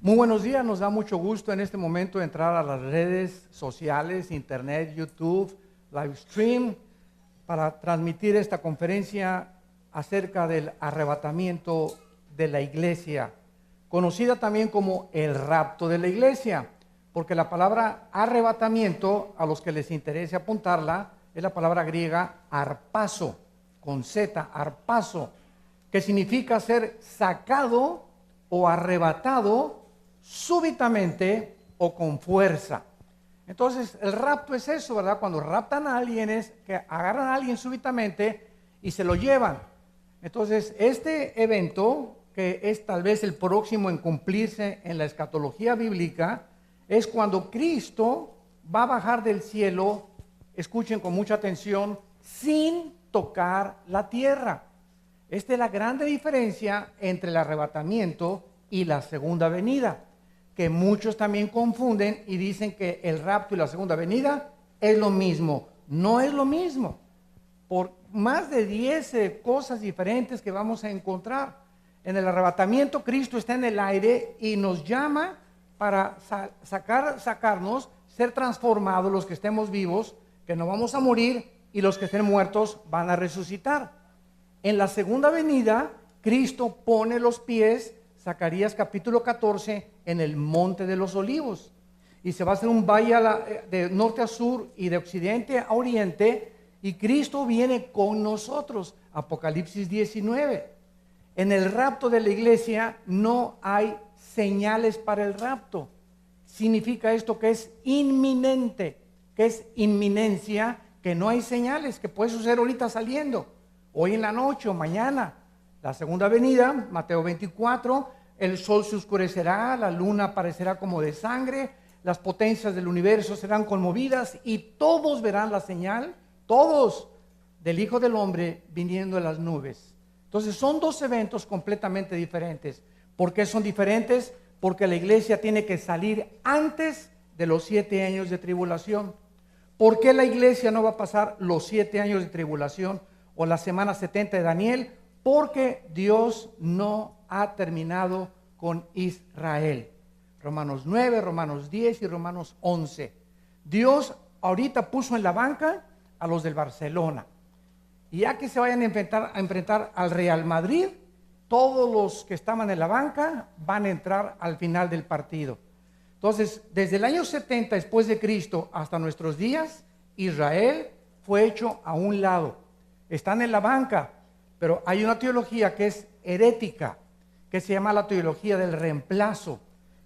Muy buenos días, nos da mucho gusto en este momento entrar a las redes sociales, internet, YouTube, live stream, para transmitir esta conferencia acerca del arrebatamiento de la iglesia, conocida también como el rapto de la iglesia, porque la palabra arrebatamiento, a los que les interese apuntarla, es la palabra griega arpazo, con Z, arpazo, que significa ser sacado o arrebatado súbitamente o con fuerza. Entonces el rapto es eso, ¿verdad? Cuando raptan a alguien es que agarran a alguien súbitamente y se lo llevan. Entonces este evento, que es tal vez el próximo en cumplirse en la escatología bíblica, es cuando Cristo va a bajar del cielo, escuchen con mucha atención, sin tocar la tierra. Esta es la grande diferencia entre el arrebatamiento y la segunda venida, que muchos también confunden y dicen que el rapto y la segunda venida es lo mismo. No es lo mismo. Por más de 10 cosas diferentes que vamos a encontrar. En el arrebatamiento Cristo está en el aire y nos llama para sacarnos, ser transformados los que estemos vivos, que no vamos a morir, y los que estén muertos van a resucitar. En la segunda venida, Cristo pone los pies, Zacarías capítulo 14, en el monte de los olivos. Y se va a hacer un valle de norte a sur y de occidente a oriente, y Cristo viene con nosotros. Apocalipsis 19. En el rapto de la iglesia no hay señales para el rapto. Significa esto que es inminente, que es inminencia, que no hay señales, que puede suceder ahorita saliendo, hoy en la noche o mañana. La segunda venida, Mateo 24, el sol se oscurecerá, la luna aparecerá como de sangre, las potencias del universo serán conmovidas y todos verán la señal, todos, del Hijo del Hombre viniendo en las nubes. Entonces son dos eventos completamente diferentes. ¿Por qué son diferentes? Porque la iglesia tiene que salir antes de los 7 años de tribulación. ¿Por qué la iglesia no va a pasar los 7 años de tribulación o la semana 70 de Daniel? Porque Dios no ha terminado con Israel. Romanos 9, Romanos 10 y Romanos 11. Dios ahorita puso en la banca a los del Barcelona. Y ya que se vayan a enfrentar al Real Madrid, todos los que estaban en la banca van a entrar al final del partido. Entonces, desde el año 70 después de Cristo hasta nuestros días, Israel fue hecho a un lado. Están en la banca, pero hay una teología que es herética, que se llama la teología del reemplazo,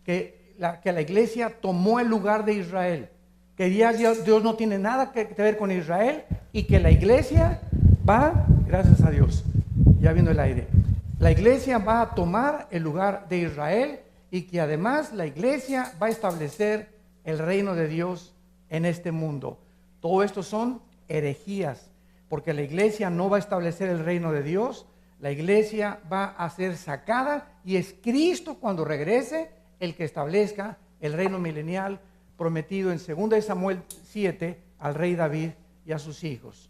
que la iglesia tomó el lugar de Israel, que ya Dios no tiene nada que ver con Israel y que la iglesia va, gracias a Dios, ya viendo el aire, la iglesia va a tomar el lugar de Israel y que además la iglesia va a establecer el reino de Dios en este mundo. Todo esto son herejías, porque la iglesia no va a establecer el reino de Dios, la iglesia va a ser sacada y es Cristo cuando regrese el que establezca el reino milenial prometido en 2 Samuel 7 al rey David y a sus hijos.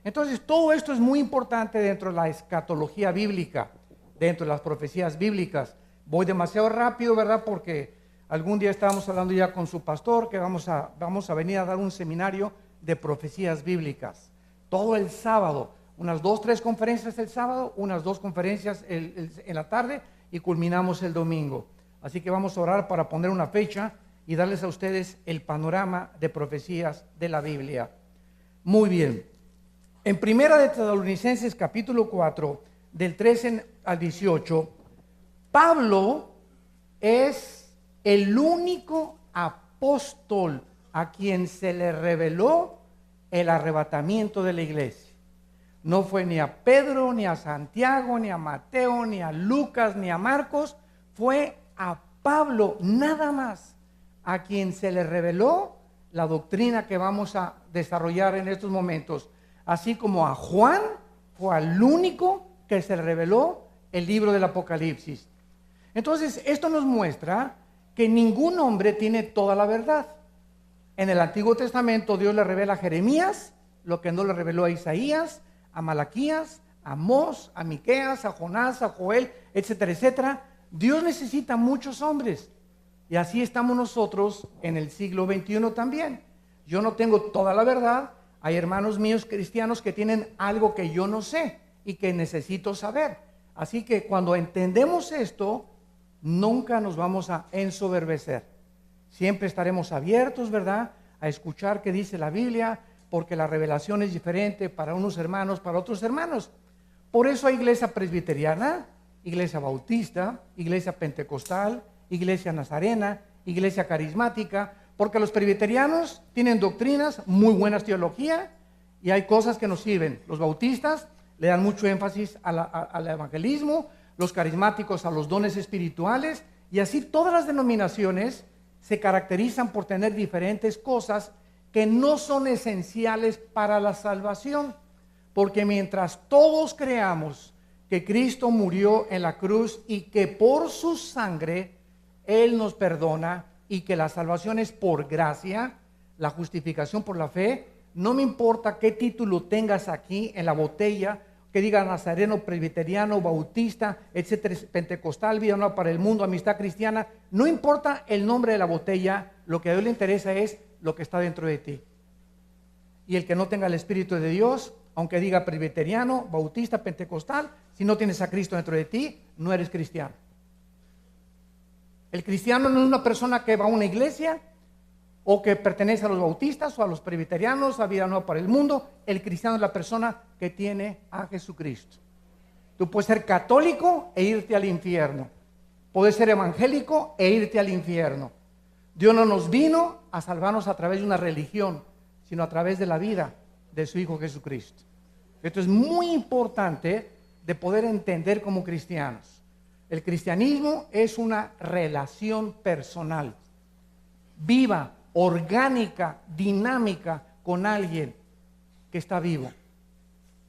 Entonces todo esto es muy importante dentro de la escatología bíblica, dentro de las profecías bíblicas. Voy demasiado rápido, ¿verdad? Porque algún día estábamos hablando ya con su pastor que vamos a venir a dar un seminario de profecías bíblicas. Todo el sábado, unas 2, 3 conferencias el sábado, unas 2 conferencias en la tarde y culminamos el domingo. Así que vamos a orar para poner una fecha y darles a ustedes el panorama de profecías de la Biblia. Muy bien. En Primera de Tesalonicenses capítulo 4, del 13 al 18, Pablo es el único apóstol a quien se le reveló el arrebatamiento de la iglesia. No fue ni a Pedro, ni a Santiago, ni a Mateo, ni a Lucas, ni a Marcos. Fue a Pablo nada más a quien se le reveló la doctrina que vamos a desarrollar en estos momentos. Así como a Juan fue al único que se le reveló el libro del Apocalipsis. Entonces, esto nos muestra que ningún hombre tiene toda la verdad. En el Antiguo Testamento Dios le revela a Jeremías lo que no le reveló a Isaías, a Malaquías, a Amós, a Miqueas, a Jonás, a Joel, etcétera, etcétera. Dios necesita muchos hombres. Y así estamos nosotros en el siglo XXI también. Yo no tengo toda la verdad. Hay hermanos míos cristianos que tienen algo que yo no sé y que necesito saber. Así que cuando entendemos esto, nunca nos vamos a ensoberbecer. Siempre estaremos abiertos, ¿verdad?, a escuchar qué dice la Biblia, porque la revelación es diferente para unos hermanos, para otros hermanos. Por eso hay iglesia presbiteriana, iglesia bautista, iglesia pentecostal, iglesia nazarena, iglesia carismática, porque los presbiterianos tienen doctrinas, muy buenas teología, y hay cosas que nos sirven. Los bautistas le dan mucho énfasis al evangelismo, los carismáticos a los dones espirituales, y así todas las denominaciones se caracterizan por tener diferentes cosas que no son esenciales para la salvación, porque mientras todos creamos que Cristo murió en la cruz y que por su sangre Él nos perdona y que la salvación es por gracia, la justificación por la fe, no me importa qué título tengas aquí en la botella, que diga nazareno, presbiteriano, bautista, etcétera, pentecostal, vida nueva para el mundo, amistad cristiana, no importa el nombre de la botella, lo que a Dios le interesa es lo que está dentro de ti. Y el que no tenga el Espíritu de Dios, aunque diga presbiteriano, bautista, pentecostal, si no tienes a Cristo dentro de ti, no eres cristiano. El cristiano no es una persona que va a una iglesia o que pertenece a los bautistas o a los presbiterianos, a vida nueva para el mundo. El cristiano es la persona que tiene a Jesucristo. Tú puedes ser católico e irte al infierno. Puedes ser evangélico e irte al infierno. Dios no nos vino a salvarnos a través de una religión, sino a través de la vida de su Hijo Jesucristo. Esto es muy importante de poder entender como cristianos. El cristianismo es una relación personal, viva, orgánica, dinámica con alguien que está vivo.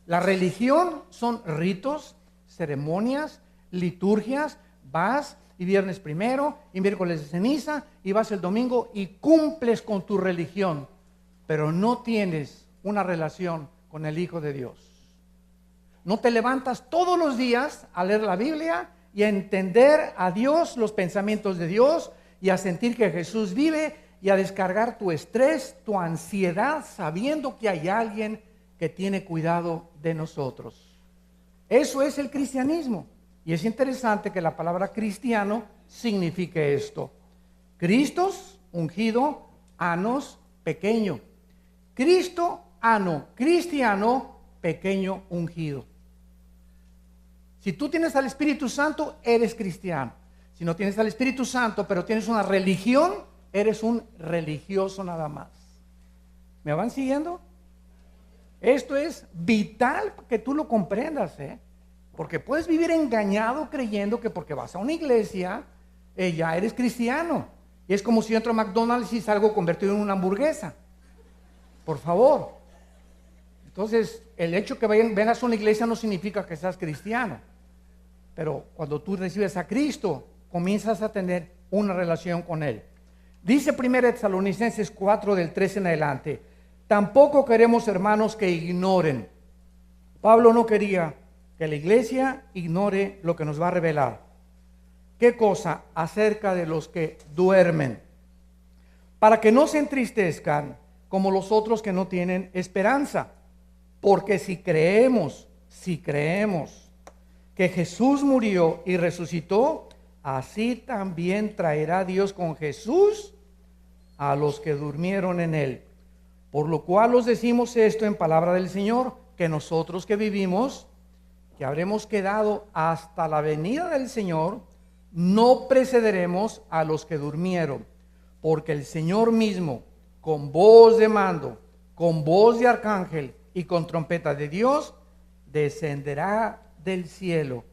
La religión son ritos, ceremonias, liturgias. Vas y viernes primero y miércoles de ceniza y vas el domingo y cumples con tu religión, pero no tienes una relación con el Hijo de Dios. No te levantas todos los días a leer la Biblia y a entender a Dios, los pensamientos de Dios, y a sentir que Jesús vive, y a descargar tu estrés, tu ansiedad, sabiendo que hay alguien que tiene cuidado de nosotros. Eso es el cristianismo. Y es interesante que la palabra cristiano signifique esto. Cristos, ungido, anos, pequeño. Cristo, ano, cristiano, pequeño, ungido. Si tú tienes al Espíritu Santo, eres cristiano. Si no tienes al Espíritu Santo, pero tienes una religión, eres un religioso nada más. ¿Me van siguiendo? Esto es vital que tú lo comprendas, porque puedes vivir engañado creyendo que porque vas a una iglesia, ya eres cristiano. Y es como si entro a McDonald's y salgo convertido en una hamburguesa. Por favor. Entonces, el hecho que vengas a una iglesia no significa que seas cristiano. Pero cuando tú recibes a Cristo, comienzas a tener una relación con Él. Dice 1 Tesalonicenses 4, del 13 en adelante: tampoco queremos, hermanos, que ignoren. Pablo no quería que la iglesia ignore lo que nos va a revelar. ¿Qué cosa? Acerca de los que duermen, para que no se entristezcan como los otros que no tienen esperanza. Porque si creemos que Jesús murió y resucitó, así también traerá Dios con Jesús a los que durmieron en él. Por lo cual os decimos esto en palabra del Señor, que nosotros que vivimos, que habremos quedado hasta la venida del Señor, no precederemos a los que durmieron, porque el Señor mismo, con voz de mando, con voz de arcángel y con trompeta de Dios, descenderá del cielo,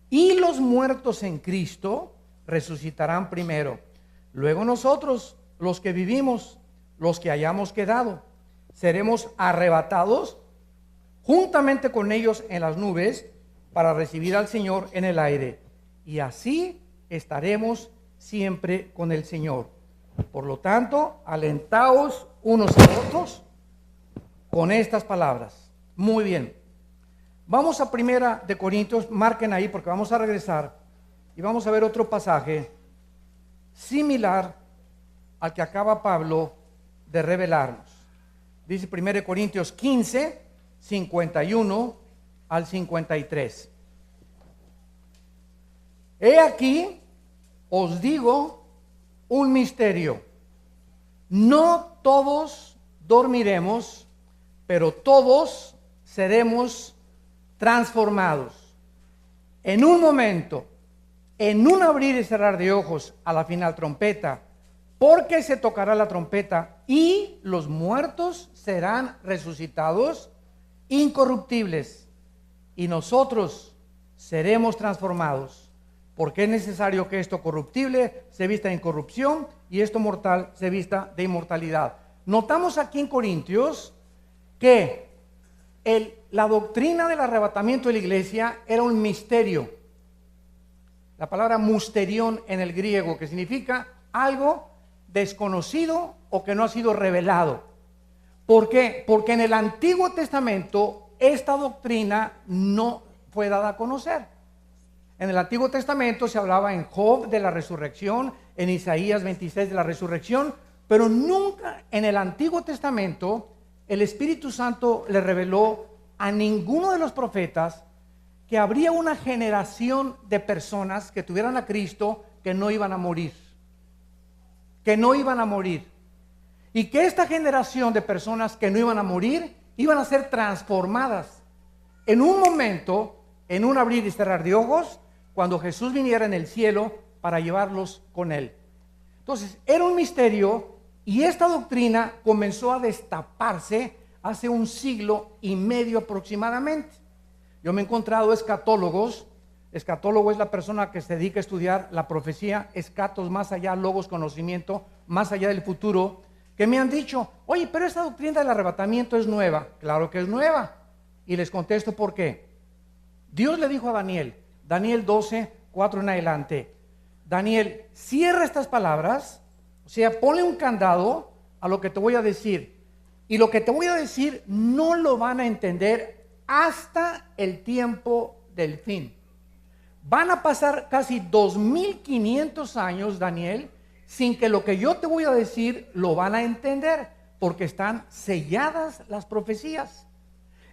y los muertos en Cristo resucitarán primero. Luego nosotros, los que vivimos, los que hayamos quedado, seremos arrebatados juntamente con ellos en las nubes para recibir al Señor en el aire, y así estaremos siempre con el Señor. Por lo tanto, alentaos unos a otros con estas palabras. Muy bien. Vamos a 1 de Corintios, marquen ahí porque vamos a regresar y vamos a ver otro pasaje. similar al que acaba Pablo de revelarnos. Dice 1 Corintios 15, 51 al 53. He aquí, os digo un misterio. No todos dormiremos, pero todos seremos transformados. En un momento, en un abrir y cerrar de ojos, a la final trompeta, porque se tocará la trompeta y los muertos serán resucitados incorruptibles y nosotros seremos transformados, porque es necesario que esto corruptible se vista de incorrupción y esto mortal se vista de inmortalidad. Notamos aquí en Corintios que la doctrina del arrebatamiento de la iglesia era un misterio. La palabra musterión en el griego, que significa algo desconocido o que no ha sido revelado. ¿Por qué? Porque en el Antiguo Testamento esta doctrina no fue dada a conocer. En el Antiguo Testamento se hablaba en Job de la resurrección, en Isaías 26 de la resurrección, pero nunca en el Antiguo Testamento el Espíritu Santo le reveló a ninguno de los profetas que habría una generación de personas que tuvieran a Cristo que no iban a morir. Que no iban a morir. Y que esta generación de personas que no iban a morir iban a ser transformadas en un momento, en un abrir y cerrar de ojos, cuando Jesús viniera en el cielo para llevarlos con él. Entonces, era un misterio y esta doctrina comenzó a destaparse hace 1 siglo y medio aproximadamente. Yo me he encontrado escatólogos. Escatólogo es la persona que se dedica a estudiar la profecía, escatos más allá, logos, conocimiento, más allá del futuro, que me han dicho, oye, pero esta doctrina del arrebatamiento es nueva. Claro que es nueva. Y les contesto por qué. Dios le dijo a Daniel, Daniel 12, 4 en adelante, Daniel, cierra estas palabras, o sea, ponle un candado a lo que te voy a decir. Y lo que te voy a decir no lo van a entender hasta el tiempo del fin. Van a pasar casi 2500 años, Daniel, sin que lo que yo te voy a decir lo van a entender, porque están selladas las profecías.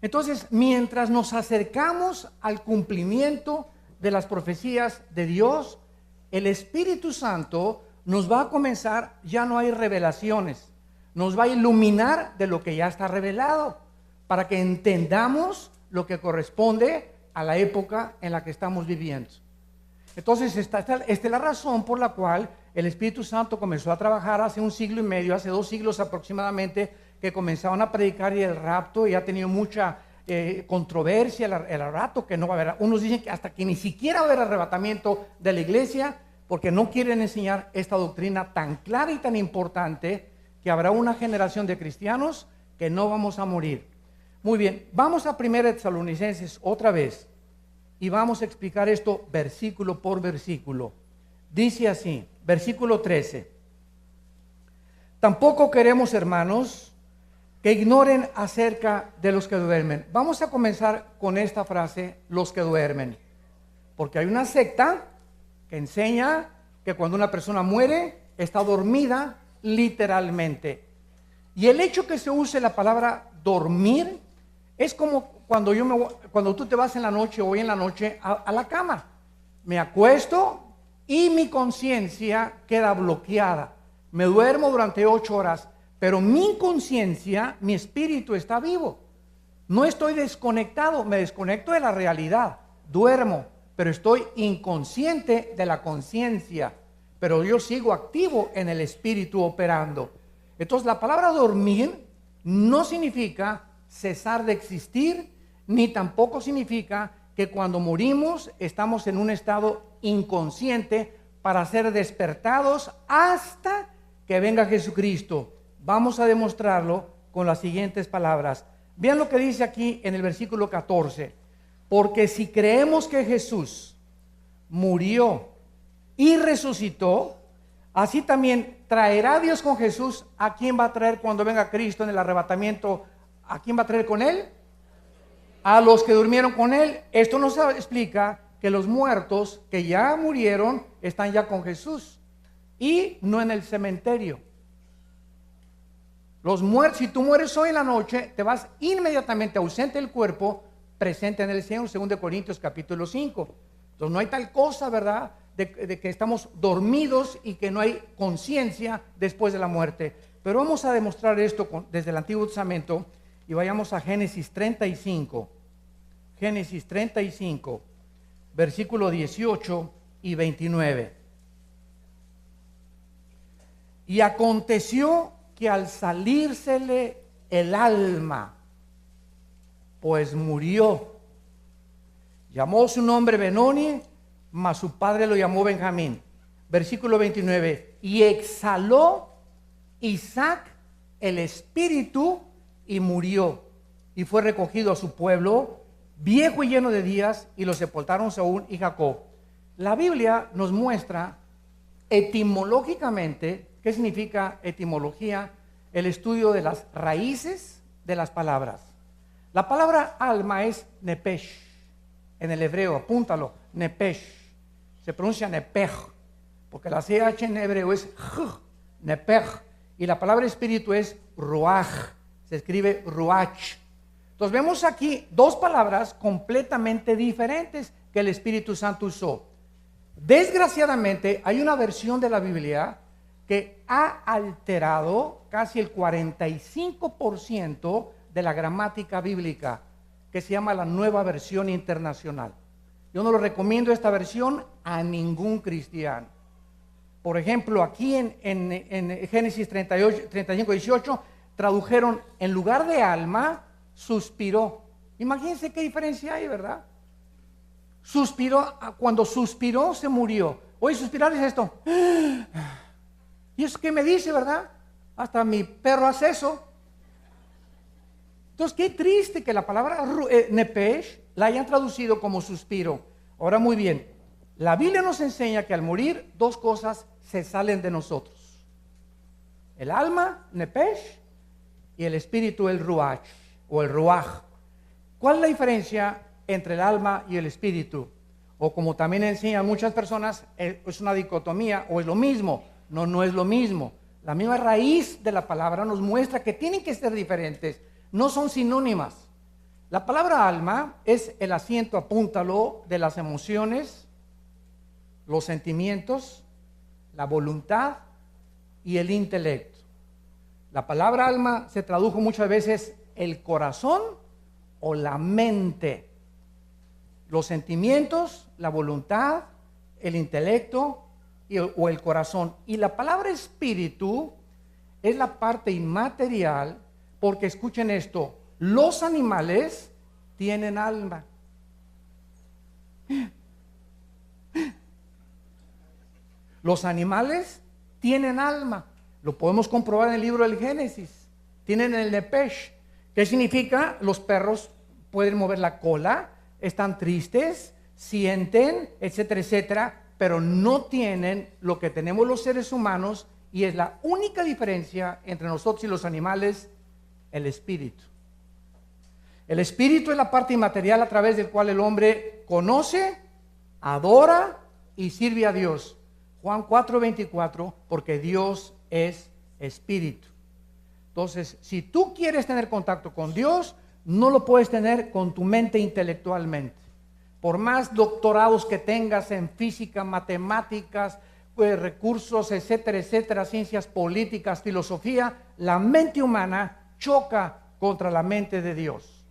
Entonces, mientras nos acercamos al cumplimiento de las profecías de Dios, el Espíritu Santo nos va a comenzar, ya no hay revelaciones, nos va a iluminar de lo que ya está revelado, para que entendamos lo que corresponde a la época en la que estamos viviendo. Entonces, esta es la razón por la cual el Espíritu Santo comenzó a trabajar hace 1 siglo y medio, hace 2 siglos aproximadamente, que comenzaron a predicar y el rapto, y ha tenido mucha controversia el rapto, que no va a haber. Unos dicen que hasta que ni siquiera va a haber arrebatamiento de la iglesia, porque no quieren enseñar esta doctrina tan clara y tan importante, que habrá una generación de cristianos que no vamos a morir. Muy bien, vamos a 1 Tesalonicenses otra vez y vamos a explicar esto versículo por versículo. Dice así, versículo 13. Tampoco queremos, hermanos, que ignoren acerca de los que duermen. Vamos a comenzar con esta frase, los que duermen. Porque hay una secta que enseña que cuando una persona muere, está dormida literalmente. Y el hecho que se use la palabra dormir es como cuando tú te vas en la noche, hoy en la noche, a la cama. Me acuesto y mi conciencia queda bloqueada. Me duermo durante 8 horas, pero mi conciencia, mi espíritu está vivo. No estoy desconectado, me desconecto de la realidad. Duermo, pero estoy inconsciente de la conciencia. Pero yo sigo activo en el espíritu operando. Entonces, la palabra dormir no significa cesar de existir, ni tampoco significa que cuando morimos estamos en un estado inconsciente para ser despertados hasta que venga Jesucristo. Vamos a demostrarlo con las siguientes palabras. Vean lo que dice aquí en el versículo 14. Porque si creemos que Jesús murió y resucitó, así también traerá Dios con Jesús. ¿A quién va a traer cuando venga Cristo en el arrebatamiento? ¿A quién va a traer con él? A los que durmieron con él. Esto nos explica que los muertos que ya murieron están ya con Jesús. y no en el cementerio. Los muertos, si tú mueres hoy en la noche, te vas inmediatamente ausente del cuerpo, presente en el cielo, 2 Corintios capítulo 5. Entonces no hay tal cosa, ¿verdad?, de que estamos dormidos y que no hay conciencia después de la muerte. Pero vamos a demostrar esto desde el Antiguo Testamento y vayamos a Génesis 35. Génesis 35, versículo 18 y 29. Y aconteció que al salírsele el alma, pues murió, llamó su nombre Benoni, mas su padre lo llamó Benjamín. Versículo 29. Y exhaló Isaac el espíritu y murió, y fue recogido a su pueblo, viejo y lleno de días, y lo sepultaron Saúl y Jacob. La Biblia nos muestra etimológicamente, ¿qué significa etimología? El estudio de las raíces de las palabras. La palabra alma es nepesh, en el hebreo, apúntalo, nepesh. Se pronuncia nepej, porque la CH en hebreo es j, nepej, y la palabra espíritu es ruach, se escribe ruach. Entonces vemos aquí dos palabras completamente diferentes que el Espíritu Santo usó. Desgraciadamente hay una versión de la Biblia que ha alterado casi el 45% de la gramática bíblica, que se llama la Nueva Versión Internacional. Yo no lo recomiendo esta versión a ningún cristiano. Por ejemplo, aquí en Génesis 35, 18, tradujeron en lugar de alma, suspiró. Imagínense qué diferencia hay, ¿verdad? Suspiró, cuando suspiró se murió. Hoy suspirar es esto. ¿Y eso qué me dice, verdad? Hasta mi perro hace eso. Entonces, qué triste que la palabra nepesh la hayan traducido como suspiro. Ahora, muy bien, la Biblia nos enseña que al morir dos cosas se salen de nosotros: el alma, nepesh, y el espíritu, el ruach o el ruach. ¿Cuál es la diferencia entre el alma y el espíritu? O como también enseñan muchas personas, es una dicotomía o es lo mismo. No, no es lo mismo. La misma raíz de la palabra nos muestra que tienen que ser diferentes. No son sinónimas. La palabra alma es el asiento, apúntalo, de las emociones, los sentimientos, la voluntad y el intelecto. La palabra alma se tradujo muchas veces el corazón o la mente. Los sentimientos, la voluntad, el intelecto o el corazón. Y la palabra espíritu es la parte inmaterial, porque escuchen esto, los animales tienen alma. Los animales tienen alma. Lo podemos comprobar en el libro del Génesis. Tienen el nepesh. ¿Qué significa? Los perros pueden mover la cola, están tristes, sienten, etcétera, etcétera, pero no tienen lo que tenemos los seres humanos, y es la única diferencia entre nosotros y los animales: el espíritu. El espíritu es la parte inmaterial a través del cual el hombre conoce, adora y sirve a Dios. Juan 4:24, porque Dios es espíritu. Entonces, si tú quieres tener contacto con Dios, no lo puedes tener con tu mente intelectualmente. Por más doctorados que tengas en física, matemáticas, recursos, etcétera, etcétera, ciencias políticas, filosofía, la mente humana choca contra la mente de Dios.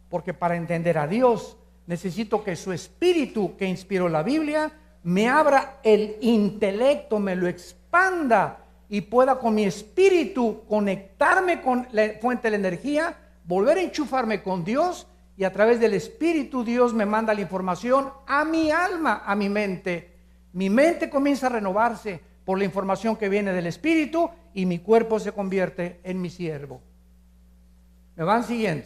Porque para entender a Dios necesito que su espíritu, que inspiró la Biblia, me abra el intelecto, me lo expanda y pueda con mi espíritu conectarme con la fuente de la energía, volver a enchufarme con Dios, y a través del espíritu Dios me manda la información a mi alma, a mi mente. Mi mente comienza a renovarse por la información que viene del espíritu, y mi cuerpo se convierte en mi siervo. ¿Me van siguiendo?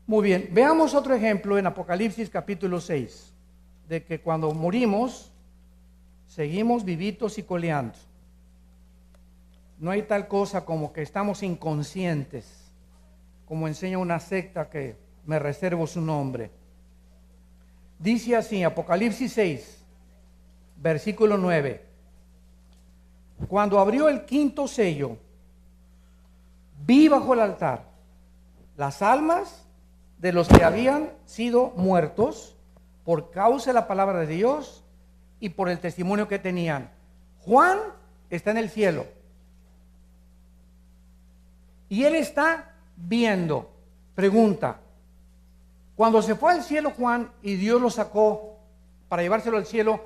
Muy bien, veamos otro ejemplo en Apocalipsis capítulo 6, de que cuando morimos, seguimos vivitos y coleando. No hay tal cosa como que estamos inconscientes, como enseña una secta que me reservo su nombre. Dice así, Apocalipsis 6, versículo 9: Cuando abrió el quinto sello, vi bajo el altar las almas de los que habían sido muertos por causa de la palabra de Dios y por el testimonio que tenían. Juan está en el cielo y él está viendo. Pregunta: cuando se fue al cielo Juan y Dios lo sacó para llevárselo al cielo,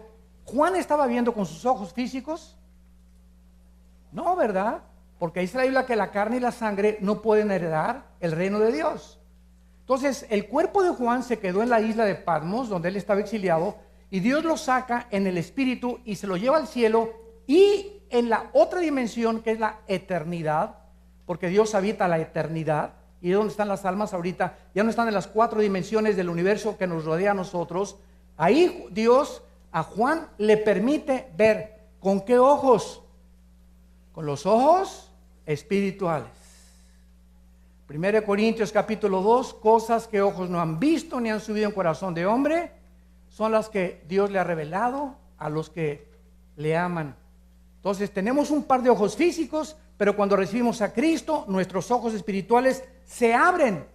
¿Juan estaba viendo con sus ojos físicos? No, ¿verdad? Porque dice la Biblia que la carne y la sangre no pueden heredar el reino de Dios. Entonces, el cuerpo de Juan se quedó en la isla de Patmos, donde él estaba exiliado, y Dios lo saca en el espíritu y se lo lleva al cielo, y en la otra dimensión, que es la eternidad, porque Dios habita la eternidad, y donde están las almas ahorita, ya no están en las 4 dimensiones del universo que nos rodea a nosotros. Ahí Dios a Juan le permite ver. ¿Con qué ojos? Con los ojos espirituales. 1 Corintios capítulo 2, cosas que ojos no han visto ni han subido en corazón de hombre, son las que Dios le ha revelado a los que le aman. Entonces tenemos un par de ojos físicos, pero cuando recibimos a Cristo, nuestros ojos espirituales se abren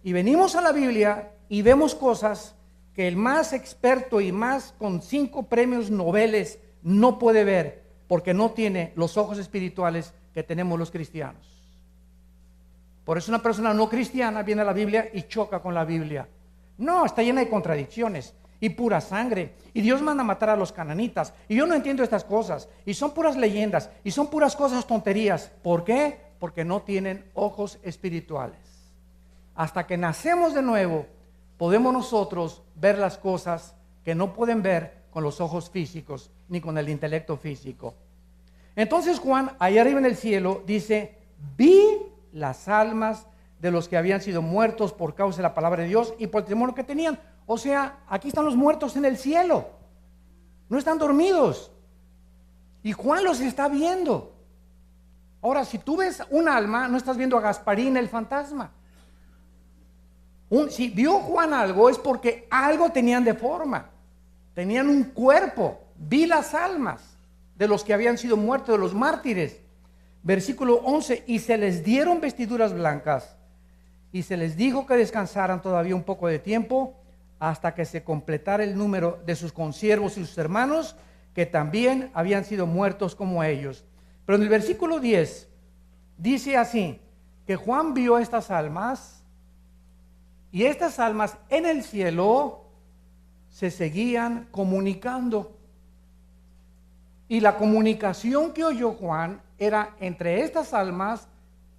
y venimos a la Biblia y vemos cosas que el más experto y más con 5 premios Nobel no puede ver, porque no tiene los ojos espirituales que tenemos los cristianos. Por eso una persona no cristiana viene a la Biblia y choca con la Biblia. No, está llena de contradicciones y pura sangre. Y Dios manda a matar a los cananitas. Y yo no entiendo estas cosas. Y son puras leyendas. Y son puras cosas tonterías. ¿Por qué? Porque no tienen ojos espirituales. Hasta que nacemos de nuevo, podemos nosotros ver las cosas que no pueden ver con los ojos físicos ni con el intelecto físico. Entonces Juan, allá arriba en el cielo, dice: vi las almas de los que habían sido muertos por causa de la palabra de Dios y por el testimonio que tenían. O sea, aquí están los muertos en el cielo, no están dormidos, y Juan los está viendo. Ahora, si tú ves un alma, no estás viendo a Gasparín el fantasma. Si vio Juan algo, es porque algo tenían de forma, tenían un cuerpo. Vi las almas de los que habían sido muertos, de los mártires. Versículo 11, y se les dieron vestiduras blancas, y se les dijo que descansaran todavía un poco de tiempo, hasta que se completara el número de sus consiervos y sus hermanos, que también habían sido muertos como ellos. Pero en el versículo 10, dice así, que Juan vio estas almas, y estas almas en el cielo se seguían comunicando. Y la comunicación que oyó Juan era entre estas almas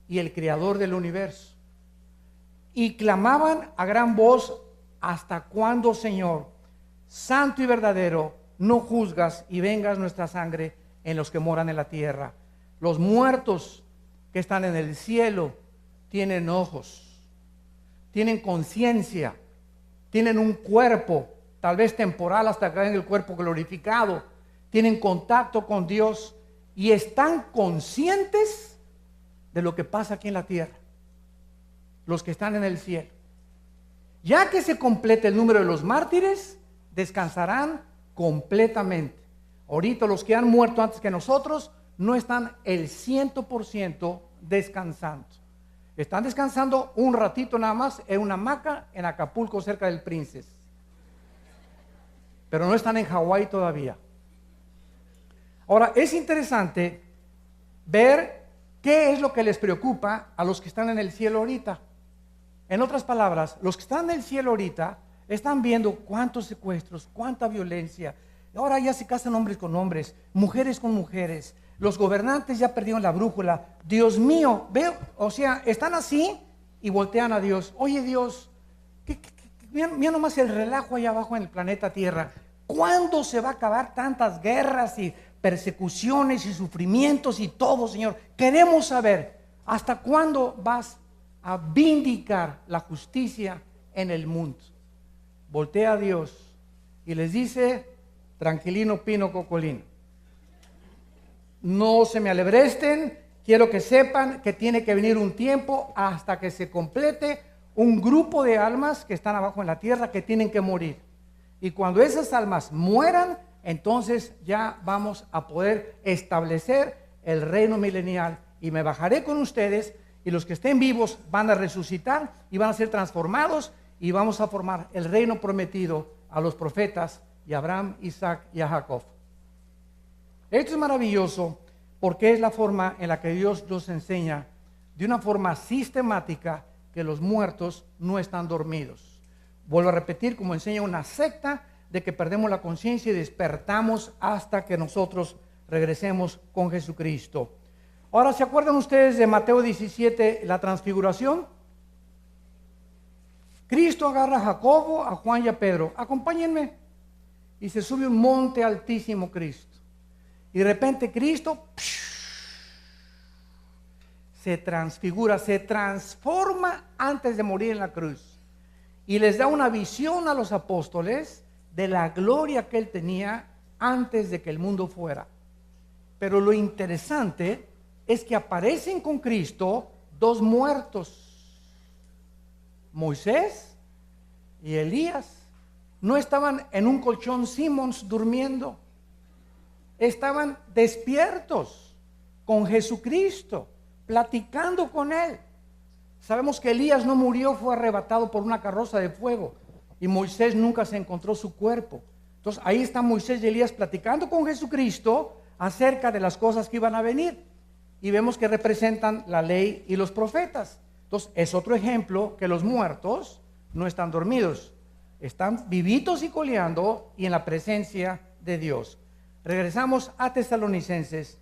y el Creador del universo. Y clamaban a gran voz: ¿hasta cuándo, Señor, santo y verdadero, no juzgas y vengas nuestra sangre en los que moran en la tierra? Los muertos que están en el cielo tienen ojos, tienen conciencia, tienen un cuerpo, tal vez temporal hasta que en el cuerpo glorificado, tienen contacto con Dios y están conscientes de lo que pasa aquí en la tierra, los que están en el cielo. Ya que se complete el número de los mártires, descansarán completamente. Ahorita los que han muerto antes que nosotros no están el 100% descansando. Están descansando un ratito nada más en una hamaca en Acapulco, cerca del Princess. Pero no están en Hawái todavía. Ahora, es interesante ver qué es lo que les preocupa a los que están en el cielo ahorita. En otras palabras, los que están en el cielo ahorita están viendo cuántos secuestros, cuánta violencia. Ahora ya se casan hombres con hombres, mujeres con mujeres. Los gobernantes ya perdieron la brújula. Dios mío, veo, o sea, están así y voltean a Dios. Oye, Dios, mira nomás el relajo allá abajo en el planeta Tierra. ¿Cuándo se va a acabar tantas guerras y persecuciones y sufrimientos y todo, Señor? Queremos saber, ¿hasta cuándo vas a vindicar la justicia en el mundo? Voltea a Dios y les dice: tranquilino, pino, cocolino, no se me alebresten, quiero que sepan que tiene que venir un tiempo hasta que se complete un grupo de almas que están abajo en la tierra que tienen que morir. Y cuando esas almas mueran, entonces ya vamos a poder establecer el reino milenial y me bajaré con ustedes y los que estén vivos van a resucitar y van a ser transformados y vamos a formar el reino prometido a los profetas y a Abraham, Isaac y a Jacob. Esto es maravilloso porque es la forma en la que Dios nos enseña de una forma sistemática que los muertos no están dormidos. Vuelvo a repetir, como enseña una secta, de que perdemos la conciencia y despertamos hasta que nosotros regresemos con Jesucristo. Ahora, ¿se acuerdan ustedes de Mateo 17, la transfiguración? Cristo agarra a Jacobo, a Juan y a Pedro. Acompáñenme. Y se sube un monte altísimo Cristo. Y de repente Cristo se transfigura, se transforma antes de morir en la cruz. Y les da una visión a los apóstoles de la gloria que él tenía antes de que el mundo fuera. Pero lo interesante es que aparecen con Cristo dos muertos, Moisés y Elías. No estaban en un colchón Simmons durmiendo, estaban despiertos con Jesucristo, platicando con él. Sabemos que Elías no murió, fue arrebatado por una carroza de fuego. Y Moisés nunca se encontró su cuerpo. Entonces ahí están Moisés y Elías platicando con Jesucristo acerca de las cosas que iban a venir. Y vemos que representan la ley y los profetas. Entonces es otro ejemplo que los muertos no están dormidos. Están vivitos y coleando y en la presencia de Dios. Regresamos a Tesalonicenses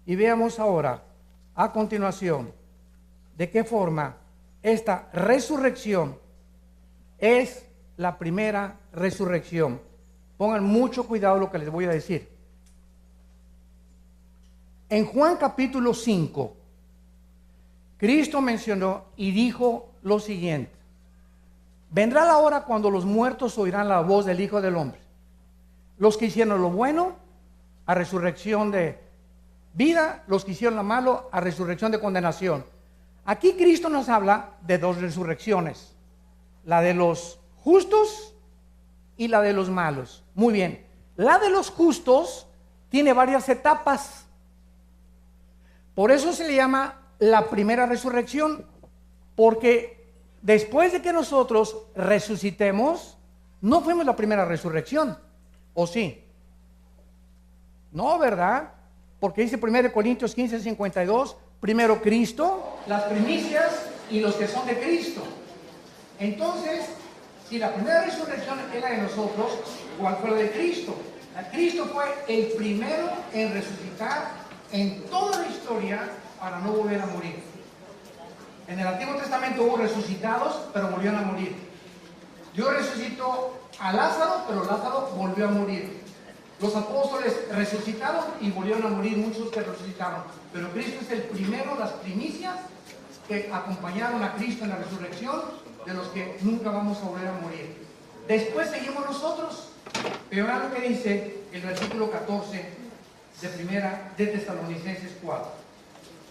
y veamos ahora, a continuación, de qué forma esta resurrección es la primera resurrección. Pongan mucho cuidado lo que les voy a decir. En Juan capítulo 5, Cristo mencionó y dijo lo siguiente: vendrá la hora cuando los muertos oirán la voz del Hijo del Hombre. Los que hicieron lo bueno, a resurrección de vida; los que hicieron lo malo, a resurrección de condenación. Aquí Cristo nos habla de dos resurrecciones: la de los justos y la de los malos. Muy bien, la de los justos tiene varias etapas. Por eso se le llama la primera resurrección, porque después de que nosotros resucitemos, no fuimos la primera resurrección, ¿o sí? No, ¿verdad? Porque dice 1 Corintios 15, 52, primero Cristo, las primicias y los que son de Cristo. Entonces, si la primera resurrección es la de nosotros, ¿cuál fue la de Cristo? Cristo fue el primero en resucitar en toda la historia para no volver a morir. En el Antiguo Testamento hubo resucitados, pero volvieron a morir. Dios resucitó a Lázaro, pero Lázaro volvió a morir. Los apóstoles resucitaron y volvieron a morir muchos que resucitaron. Pero Cristo es el primero, las primicias que acompañaron a Cristo en la resurrección, de los que nunca vamos a volver a morir. Después seguimos nosotros. Pero vean lo que dice el versículo 14 de primera de Tesalonicenses 4.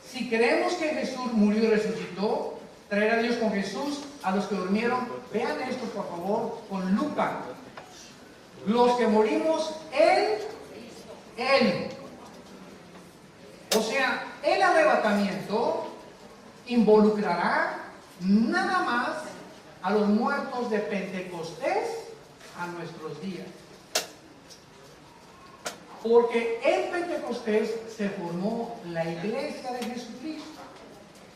Si creemos que Jesús murió y resucitó, traerá Dios con Jesús a los que durmieron. Vean esto por favor con lupa. Los que morimos en Él. O sea, el arrebatamiento involucrará nada más a los muertos de Pentecostés a nuestros días. Porque en Pentecostés se formó la iglesia de Jesucristo.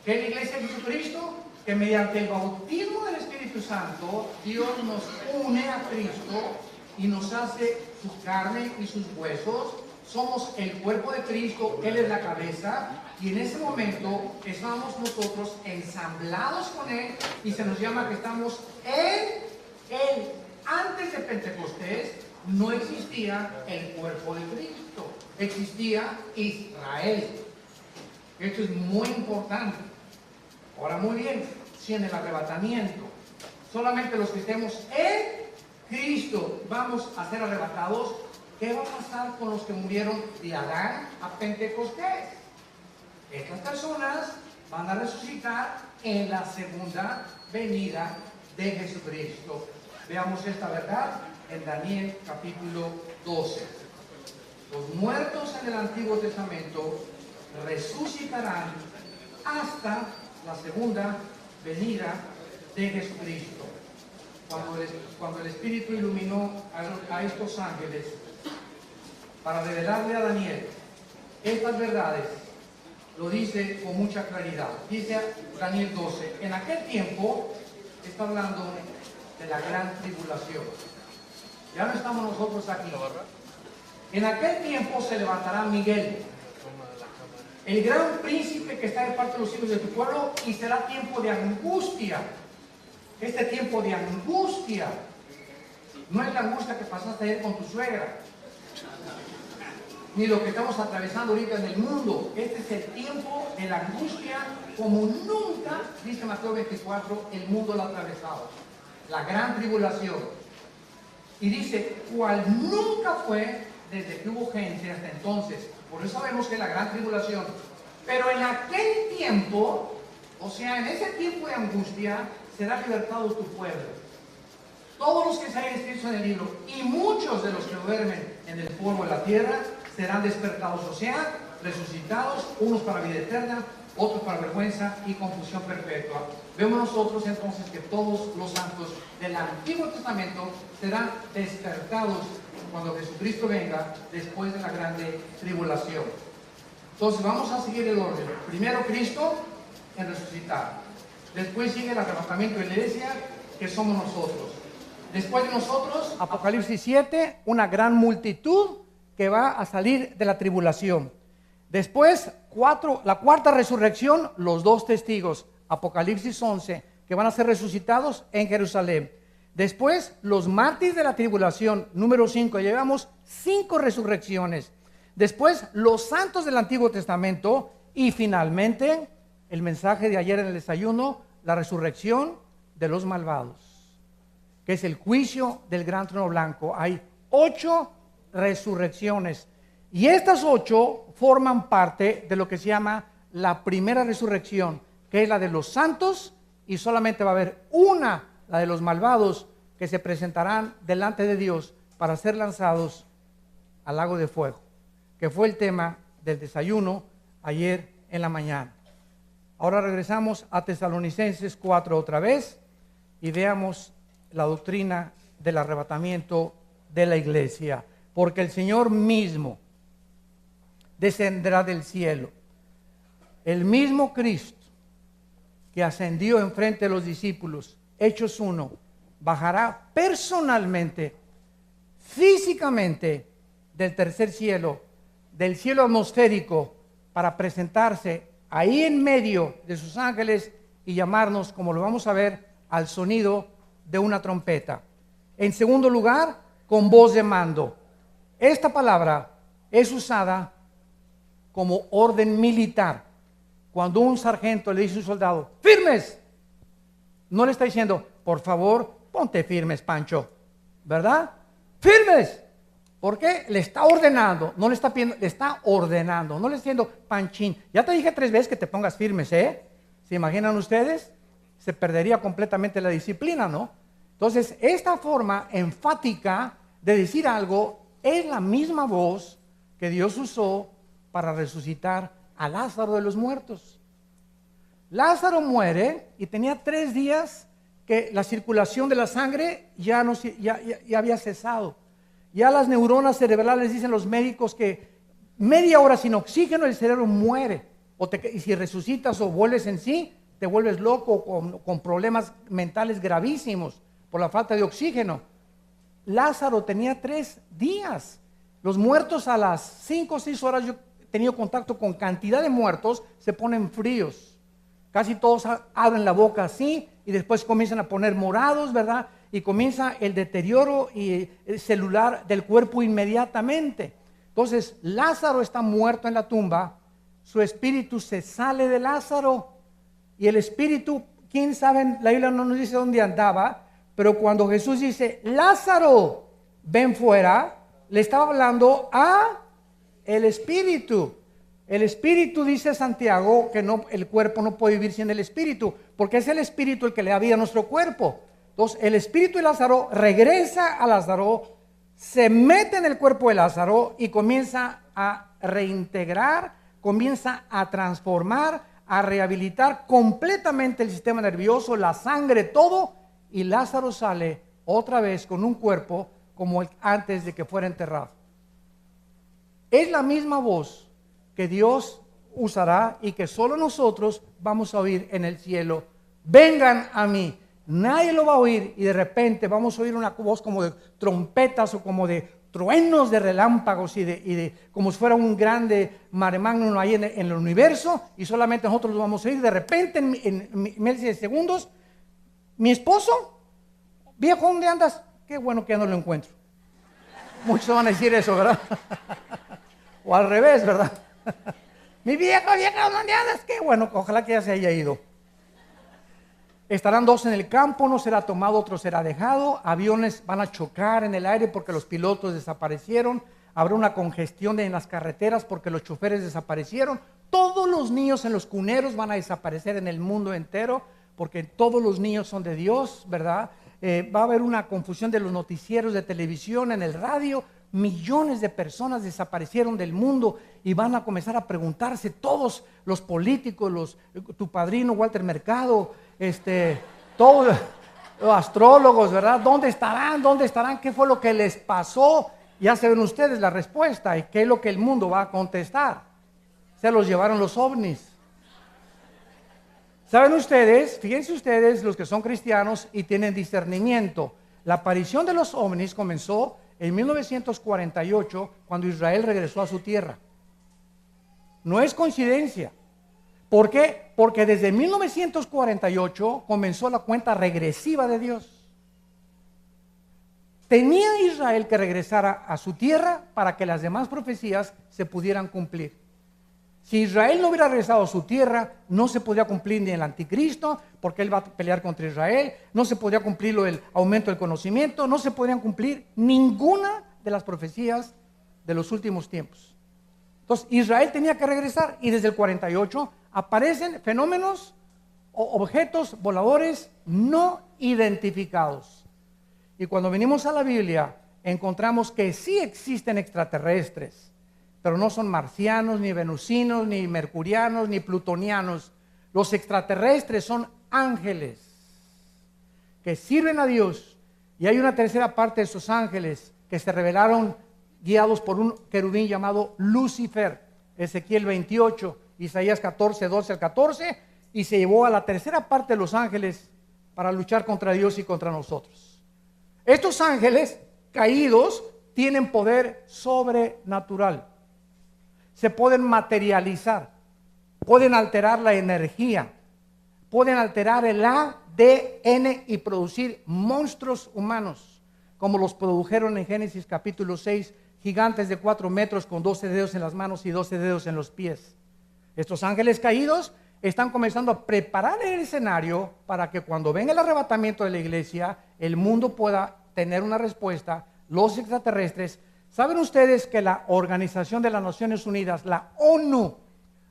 ¿Qué es la iglesia de Jesucristo? Que mediante el bautismo del Espíritu Santo, Dios nos une a Cristo y nos hace su carne y sus huesos. Somos el cuerpo de Cristo, Él es la cabeza, y en ese momento estamos nosotros ensamblados con Él y se nos llama que estamos en Él. Antes de Pentecostés no existía el cuerpo de Cristo, existía Israel. Esto es muy importante. Ahora muy bien, si en el arrebatamiento solamente los que estemos en Cristo vamos a ser arrebatados, ¿qué va a pasar con los que murieron de Adán a Pentecostés? Estas personas van a resucitar en la segunda venida de Jesucristo. Veamos esta verdad en Daniel capítulo 12. Los muertos en el Antiguo Testamento resucitarán hasta la segunda venida de Jesucristo. Cuando el Espíritu iluminó a estos ángeles para revelarle a Daniel estas verdades, lo dice con mucha claridad. Dice Daniel 12, en aquel tiempo, está hablando de la gran tribulación. Ya no estamos nosotros aquí. En aquel tiempo se levantará Miguel, el gran príncipe que está de parte de los hijos de tu pueblo, y será tiempo de angustia. Este tiempo de angustia no es la angustia que pasaste ayer con tu suegra, ni lo que estamos atravesando ahorita en el mundo. Este es el tiempo de la angustia como nunca, dice Mateo 24, el mundo lo ha atravesado. La gran tribulación. Y dice, cual nunca fue desde que hubo gente hasta entonces. Por eso sabemos que es la gran tribulación. Pero en aquel tiempo, o sea, en ese tiempo de angustia, será libertado tu pueblo. Todos los que se hayan escrito en el libro, y muchos de los que duermen en el polvo de la tierra, serán despertados, o sea, resucitados, unos para vida eterna, otros para vergüenza y confusión perpetua. Vemos nosotros entonces que todos los santos del Antiguo Testamento serán despertados cuando Jesucristo venga después de la grande tribulación. Entonces vamos a seguir el orden. Primero Cristo en resucitar. Después sigue el arrebatamiento de la iglesia, que somos nosotros. Después de nosotros, Apocalipsis 7, una gran multitud que va a salir de la tribulación. Después, la cuarta resurrección, los dos testigos, Apocalipsis 11, que van a ser resucitados en Jerusalén. Después, los mártires de la tribulación, número 5, llevamos 5 resurrecciones. Después, los santos del Antiguo Testamento. Y finalmente, el mensaje de ayer en el desayuno, la resurrección de los malvados, que es el juicio del gran trono blanco. Hay 8 resurrecciones, y estas 8 forman parte de lo que se llama la primera resurrección, que es la de los santos, y solamente va a haber una, la de los malvados, que se presentarán delante de Dios para ser lanzados al lago de fuego, que fue el tema del desayuno ayer en la mañana. Ahora regresamos a Tesalonicenses 4 otra vez y veamos la doctrina del arrebatamiento de la iglesia. Porque el Señor mismo descenderá del cielo. El mismo Cristo que ascendió enfrente de los discípulos, Hechos 1, bajará personalmente, físicamente, del tercer cielo, del cielo atmosférico, para presentarse ahí en medio de sus ángeles y llamarnos, como lo vamos a ver, al sonido de una trompeta. En segundo lugar, con voz de mando. Esta palabra es usada como orden militar. Cuando un sargento le dice a un soldado, ¡firmes!, no le está diciendo, por favor, ponte firmes, Pancho, ¿verdad? ¡Firmes! ¿Por qué? Le está ordenando, no le está pidiendo, le está ordenando, no le está diciendo, Panchín, ya te dije 3 veces que te pongas firmes, ¿eh? ¿Se imaginan ustedes? Se perdería completamente la disciplina, ¿no? Entonces, esta forma enfática de decir algo es la misma voz que Dios usó para resucitar a Lázaro de los muertos. Lázaro muere y tenía 3 días que la circulación de la sangre ya había cesado. Ya las neuronas cerebrales, dicen los médicos, que media hora sin oxígeno el cerebro muere. Y si resucitas o vuelves en sí, te vuelves loco con problemas mentales gravísimos por la falta de oxígeno. Lázaro tenía 3 días. Los muertos a las 5 o 6 horas, yo he tenido contacto con cantidad de muertos, se ponen fríos. Casi todos abren la boca así y después comienzan a poner morados, ¿verdad? Y comienza el deterioro celular del cuerpo inmediatamente. Entonces, Lázaro está muerto en la tumba, su espíritu se sale de Lázaro, y el espíritu, quién sabe, la Biblia no nos dice dónde andaba, pero cuando Jesús dice, Lázaro, ven fuera, le estaba hablando a el espíritu. El espíritu, dice Santiago, que no, el cuerpo no puede vivir sin el espíritu, porque es el espíritu el que le da vida a nuestro cuerpo. Entonces, el espíritu de Lázaro regresa a Lázaro, se mete en el cuerpo de Lázaro y comienza a reintegrar comienza a transformar, a rehabilitar completamente el sistema nervioso, la sangre, todo, y Lázaro sale otra vez con un cuerpo como antes de que fuera enterrado. Es la misma voz que Dios usará y que solo nosotros vamos a oír en el cielo. Vengan a mí. Nadie lo va a oír y de repente vamos a oír una voz como de trompetas o como de truenos de relámpagos y de como si fuera un grande mare magnum ahí en el universo, y solamente nosotros lo vamos a oír. De repente en meses de segundos, mi esposo, viejo, ¿dónde andas? Qué bueno que ya no lo encuentro. Muchos van a decir eso, ¿verdad? O al revés, ¿verdad? Mi vieja, ¿dónde andas? Qué bueno, ojalá que ya se haya ido. Estarán dos en el campo, uno será tomado, otro será dejado. Aviones van a chocar en el aire porque los pilotos desaparecieron. Habrá una congestión en las carreteras porque los choferes desaparecieron. Todos los niños en los cuneros van a desaparecer en el mundo entero porque todos los niños son de Dios, ¿verdad? Va a haber una confusión de los noticieros de televisión, en el radio. Millones de personas desaparecieron del mundo y van a comenzar a preguntarse todos los políticos, tu padrino Walter Mercado, todos los astrólogos, ¿verdad? ¿Dónde estarán? ¿Dónde estarán? ¿Qué fue lo que les pasó? Ya saben ustedes la respuesta y qué es lo que el mundo va a contestar. Se los llevaron los ovnis. ¿Saben ustedes? Fíjense ustedes, los que son cristianos y tienen discernimiento. La aparición de los ovnis comenzó en 1948, cuando Israel regresó a su tierra. No es coincidencia. ¿Por qué? Porque desde 1948 comenzó la cuenta regresiva de Dios. Tenía Israel que regresar a su tierra para que las demás profecías se pudieran cumplir. Si Israel no hubiera regresado a su tierra, no se podría cumplir ni el anticristo, porque él va a pelear contra Israel, no se podría cumplir el aumento del conocimiento, no se podrían cumplir ninguna de las profecías de los últimos tiempos. Entonces Israel tenía que regresar y desde el 48 aparecen fenómenos o objetos voladores no identificados. Y cuando venimos a la Biblia encontramos que sí existen extraterrestres, pero no son marcianos, ni venusinos, ni mercurianos, ni plutonianos. Los extraterrestres son ángeles que sirven a Dios, y hay una tercera parte de esos ángeles que se revelaron guiados por un querubín llamado Lucifer. Ezequiel 28, Isaías 14, 12 al 14, y se llevó a la tercera parte de los ángeles para luchar contra Dios y contra nosotros. Estos ángeles caídos tienen poder sobrenatural. Se pueden materializar, pueden alterar la energía, pueden alterar el ADN y producir monstruos humanos, como los produjeron en Génesis capítulo 6, gigantes de 4 metros con 12 dedos en las manos y 12 dedos en los pies. Estos ángeles caídos están comenzando a preparar el escenario para que cuando venga el arrebatamiento de la iglesia, el mundo pueda tener una respuesta. Los extraterrestres. ¿Saben ustedes que la Organización de las Naciones Unidas, la ONU,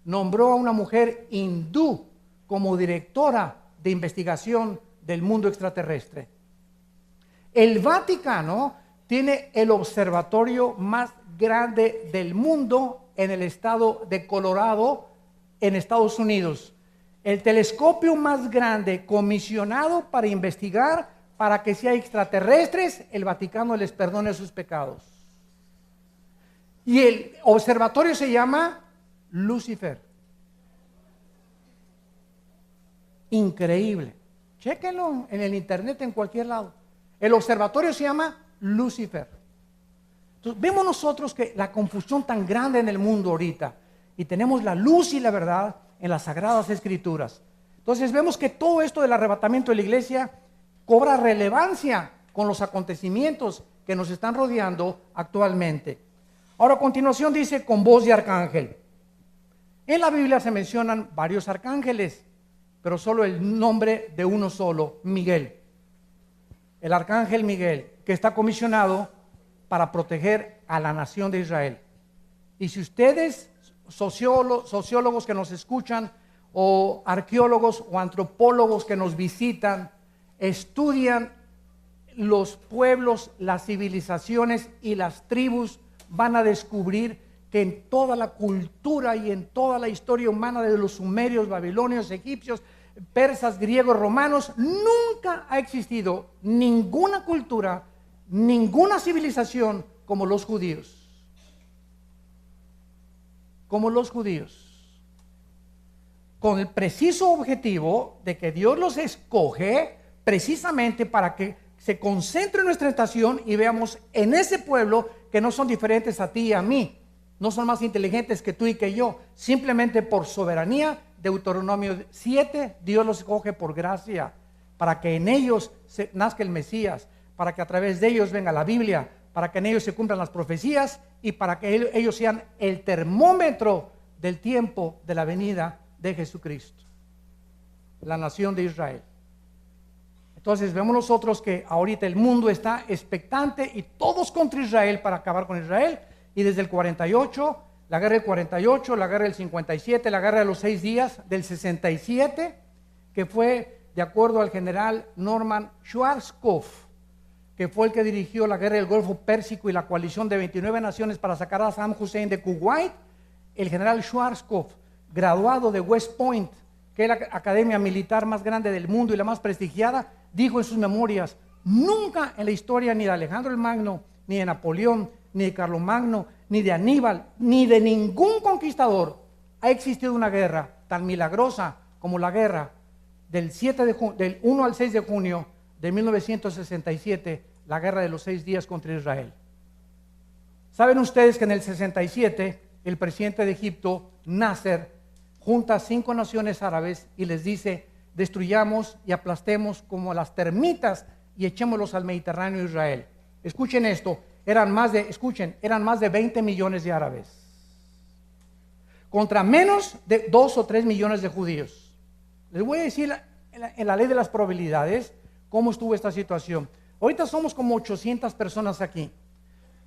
nombró a una mujer hindú como directora de investigación del mundo extraterrestre? El Vaticano tiene el observatorio más grande del mundo en el estado de Colorado, en Estados Unidos. El telescopio más grande comisionado para investigar para que si hay extraterrestres, el Vaticano les perdone sus pecados. Y el observatorio se llama Lucifer. Increíble. Chéquenlo en el internet, en cualquier lado. El observatorio se llama Lucifer. Entonces, vemos nosotros que la confusión tan grande en el mundo ahorita, y tenemos la luz y la verdad en las Sagradas Escrituras. Entonces vemos que todo esto del arrebatamiento de la iglesia cobra relevancia con los acontecimientos que nos están rodeando actualmente. Ahora, a continuación dice con voz de arcángel. En la Biblia se mencionan varios arcángeles, pero solo el nombre de uno solo, Miguel. El arcángel Miguel, que está comisionado para proteger a la nación de Israel. Y si ustedes, sociólogos que nos escuchan, o arqueólogos o antropólogos que nos visitan, estudian los pueblos, las civilizaciones y las tribus, van a descubrir que en toda la cultura y en toda la historia humana de los sumerios, babilonios, egipcios, persas, griegos, romanos, nunca ha existido ninguna cultura, ninguna civilización como los judíos. Como los judíos. Con el preciso objetivo de que Dios los escoge precisamente para que se concentre nuestra atención y veamos en ese pueblo que no son diferentes a ti y a mí. No son más inteligentes que tú y que yo. Simplemente por soberanía, Deuteronomio 7, Dios los escoge por gracia, para que en ellos nazca el Mesías, para que a través de ellos venga la Biblia, para que en ellos se cumplan las profecías y para que ellos sean el termómetro del tiempo de la venida de Jesucristo, la nación de Israel. Entonces vemos nosotros que ahorita el mundo está expectante y todos contra Israel para acabar con Israel. Y desde el 48, la guerra del 48, la guerra del 57, la guerra de los 6 días, del 67, que fue de acuerdo al general Norman Schwarzkopf, que fue el que dirigió la guerra del Golfo Pérsico y la coalición de 29 naciones para sacar a Saddam Hussein de Kuwait. El general Schwarzkopf, graduado de West Point, que es la academia militar más grande del mundo y la más prestigiada, dijo en sus memorias: nunca en la historia ni de Alejandro el Magno, ni de Napoleón, ni de Carlomagno, ni de Aníbal, ni de ningún conquistador ha existido una guerra tan milagrosa como la guerra del 1 al 6 de junio de 1967, la guerra de los 6 días contra Israel. ¿Saben ustedes que en el 67 el presidente de Egipto, Nasser, junta a 5 naciones árabes y les dice: destruyamos y aplastemos como las termitas y echémoslos al Mediterráneo de Israel? Escuchen esto, eran más de 20 millones de árabes contra menos de 2 o 3 millones de judíos. Les voy a decir en la ley de las probabilidades cómo estuvo esta situación. Ahorita somos como 800 personas aquí.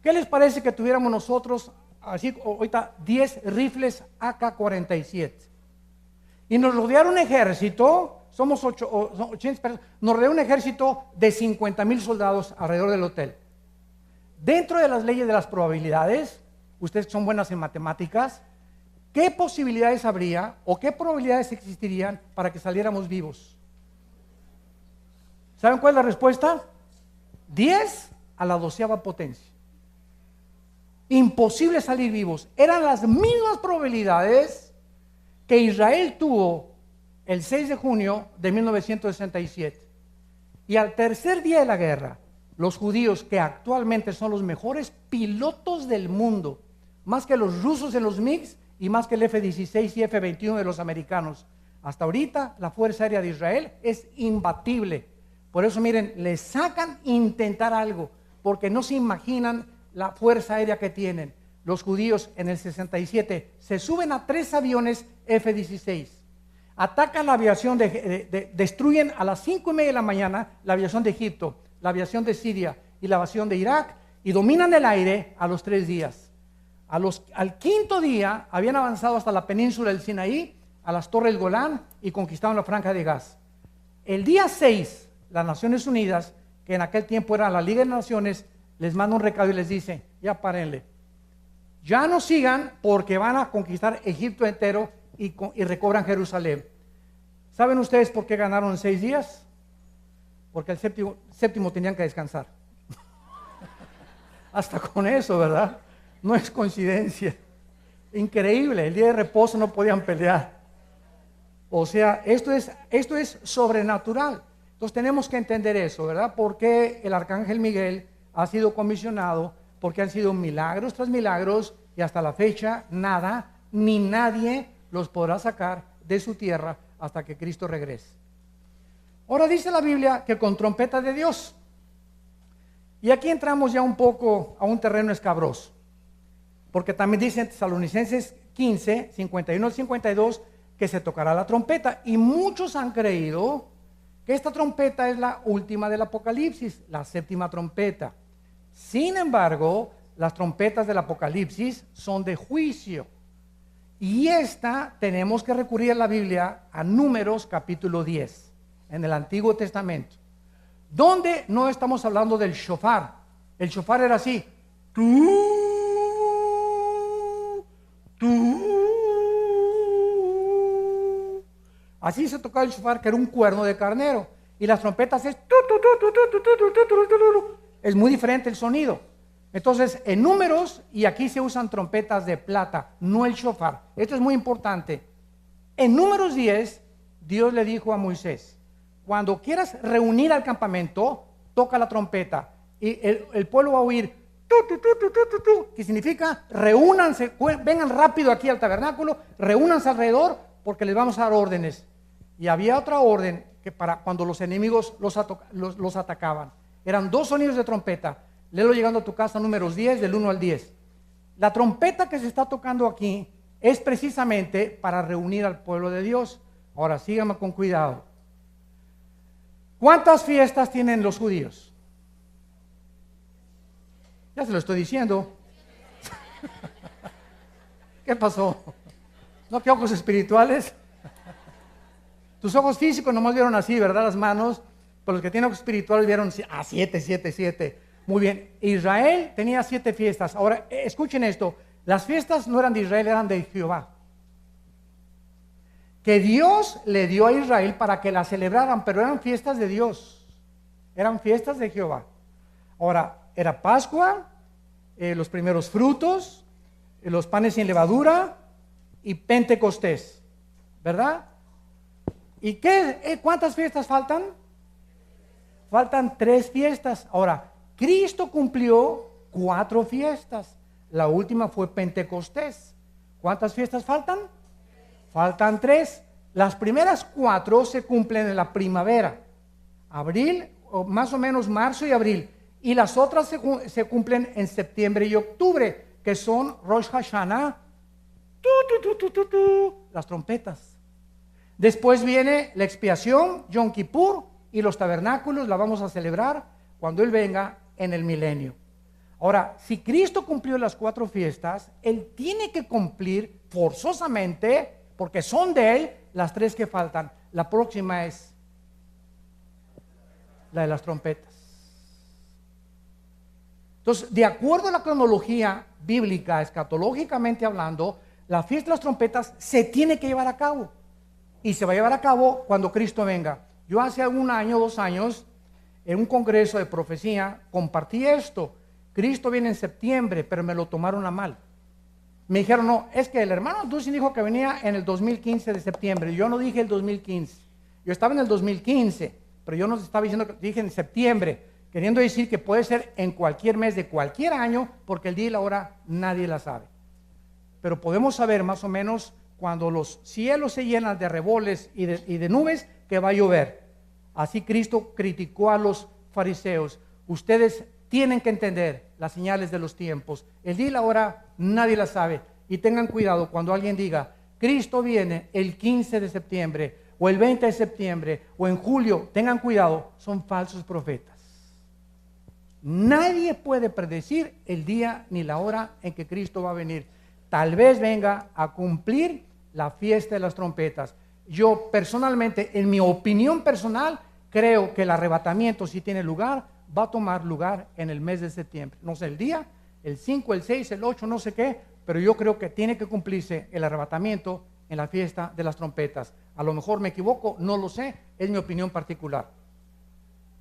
¿Qué les parece que tuviéramos nosotros así ahorita 10 rifles AK-47? Y nos rodea un ejército, somos 800 personas, nos rodea un ejército de 50,000 soldados alrededor del hotel. Dentro de las leyes de las probabilidades, ustedes que son buenas en matemáticas, ¿qué posibilidades habría o qué probabilidades existirían para que saliéramos vivos? ¿Saben cuál es la respuesta? 10 a la 12ª potencia. Imposible salir vivos. Eran las mismas probabilidades que Israel tuvo el 6 de junio de 1967. Y al tercer día de la guerra, los judíos, que actualmente son los mejores pilotos del mundo, más que los rusos en los MiGs y más que el F-16 y F-21 de los americanos, hasta ahorita la Fuerza Aérea de Israel es imbatible. Por eso miren, les sacan intentar algo, porque no se imaginan la fuerza aérea que tienen. Los judíos en el 67 se suben a 3 aviones F-16, atacan la aviación, destruyen a las 5:30 de la mañana la aviación de Egipto, la aviación de Siria y la aviación de Irak, y dominan el aire a los 3 días. Al 5.º día habían avanzado hasta la península del Sinaí, a las Torres del Golán, y conquistaron la Franja de Gaza. El día 6, las Naciones Unidas, que en aquel tiempo era la Liga de Naciones, les manda un recado y les dice: ya párenle, ya no sigan porque van a conquistar Egipto entero y recobran Jerusalén. ¿Saben ustedes por qué ganaron en 6 días? Porque el séptimo tenían que descansar. Hasta con eso, ¿verdad? No es coincidencia. Increíble, el día de reposo no podían pelear. O sea, esto es sobrenatural. Entonces tenemos que entender eso, ¿verdad? Porque el arcángel Miguel ha sido comisionado, porque han sido milagros tras milagros, y hasta la fecha nada ni nadie los podrá sacar de su tierra hasta que Cristo regrese. Ahora dice la Biblia que con trompeta de Dios. Y aquí entramos ya un poco a un terreno escabroso, porque también dice en Tesalonicenses 15, 51 al 52, que se tocará la trompeta, y muchos han creído que esta trompeta es la última del Apocalipsis, la 7ª trompeta. Sin embargo, las trompetas del Apocalipsis son de juicio, y esta tenemos que recurrir a la Biblia, a Números capítulo 10, en el Antiguo Testamento, donde no estamos hablando del shofar. El shofar era así, Así se tocaba el shofar, que era un cuerno de carnero. Y las trompetas es... Es muy diferente el sonido. Entonces, en Números, y aquí se usan trompetas de plata, no el shofar. Esto es muy importante. En Números 10, Dios le dijo a Moisés, cuando quieras reunir al campamento, toca la trompeta. Y el pueblo va a oír, que significa, reúnanse, vengan rápido aquí al tabernáculo, reúnanse alrededor, porque les vamos a dar órdenes. Y había otra orden que para cuando los enemigos los atacaban. Eran 2 sonidos de trompeta. Léelo llegando a tu casa, Números 10, del 1 al 10. La trompeta que se está tocando aquí es precisamente para reunir al pueblo de Dios. Ahora, síganme con cuidado. ¿Cuántas fiestas tienen los judíos? Ya se lo estoy diciendo. ¿Qué pasó? ¿No que ojos espirituales? Tus ojos físicos nomás vieron así, ¿verdad? Las manos. Pero los que tienen ojos espirituales vieron 7. Muy bien. Israel tenía 7 fiestas. Ahora, escuchen esto. Las fiestas no eran de Israel, eran de Jehová. Que Dios le dio a Israel para que las celebraran, pero eran fiestas de Dios. Eran fiestas de Jehová. Ahora, era Pascua, los primeros frutos, los panes sin levadura y Pentecostés. ¿Verdad? ¿Y cuántas fiestas faltan? Faltan 3 fiestas. Ahora, Cristo cumplió 4 fiestas. La última fue Pentecostés. ¿Cuántas fiestas faltan? Faltan 3. Las primeras 4 se cumplen en la primavera. Abril, o más o menos marzo y abril. Y las otras se cumplen en septiembre y octubre, que son Rosh Hashanah, las trompetas. Después viene la expiación, Yom Kippur, y los tabernáculos la vamos a celebrar cuando Él venga en el milenio. Ahora, si Cristo cumplió las 4 fiestas, Él tiene que cumplir forzosamente, porque son de Él, las 3 que faltan. La próxima es la de las trompetas. Entonces, de acuerdo a la cronología bíblica, escatológicamente hablando, la fiesta de las trompetas se tiene que llevar a cabo. Y se va a llevar a cabo cuando Cristo venga. Yo hace 1 año, 2 años, en un congreso de profecía, compartí esto. Cristo viene en septiembre, pero me lo tomaron a mal. Me dijeron, no, es que el hermano Dusin dijo que venía en el 2015 de septiembre. Yo no dije el 2015. Yo estaba en el 2015, pero yo no estaba diciendo que dije en septiembre, queriendo decir que puede ser en cualquier mes de cualquier año, porque el día y la hora nadie la sabe. Pero podemos saber más o menos cuando los cielos se llenan de reboles y de nubes, que va a llover. Así Cristo criticó a los fariseos. Ustedes tienen que entender las señales de los tiempos. El día y la hora nadie la sabe. Y tengan cuidado cuando alguien diga, Cristo viene el 15 de septiembre, o el 20 de septiembre, o en julio. Tengan cuidado, son falsos profetas. Nadie puede predecir el día ni la hora en que Cristo va a venir. Tal vez venga a cumplir la fiesta de las trompetas. Yo personalmente, en mi opinión personal, creo que el arrebatamiento, si tiene lugar, va a tomar lugar en el mes de septiembre. No sé el día, el 5, el 6, el 8, no sé qué, pero yo creo que tiene que cumplirse el arrebatamiento en la fiesta de las trompetas. A lo mejor me equivoco, no lo sé, es mi opinión particular.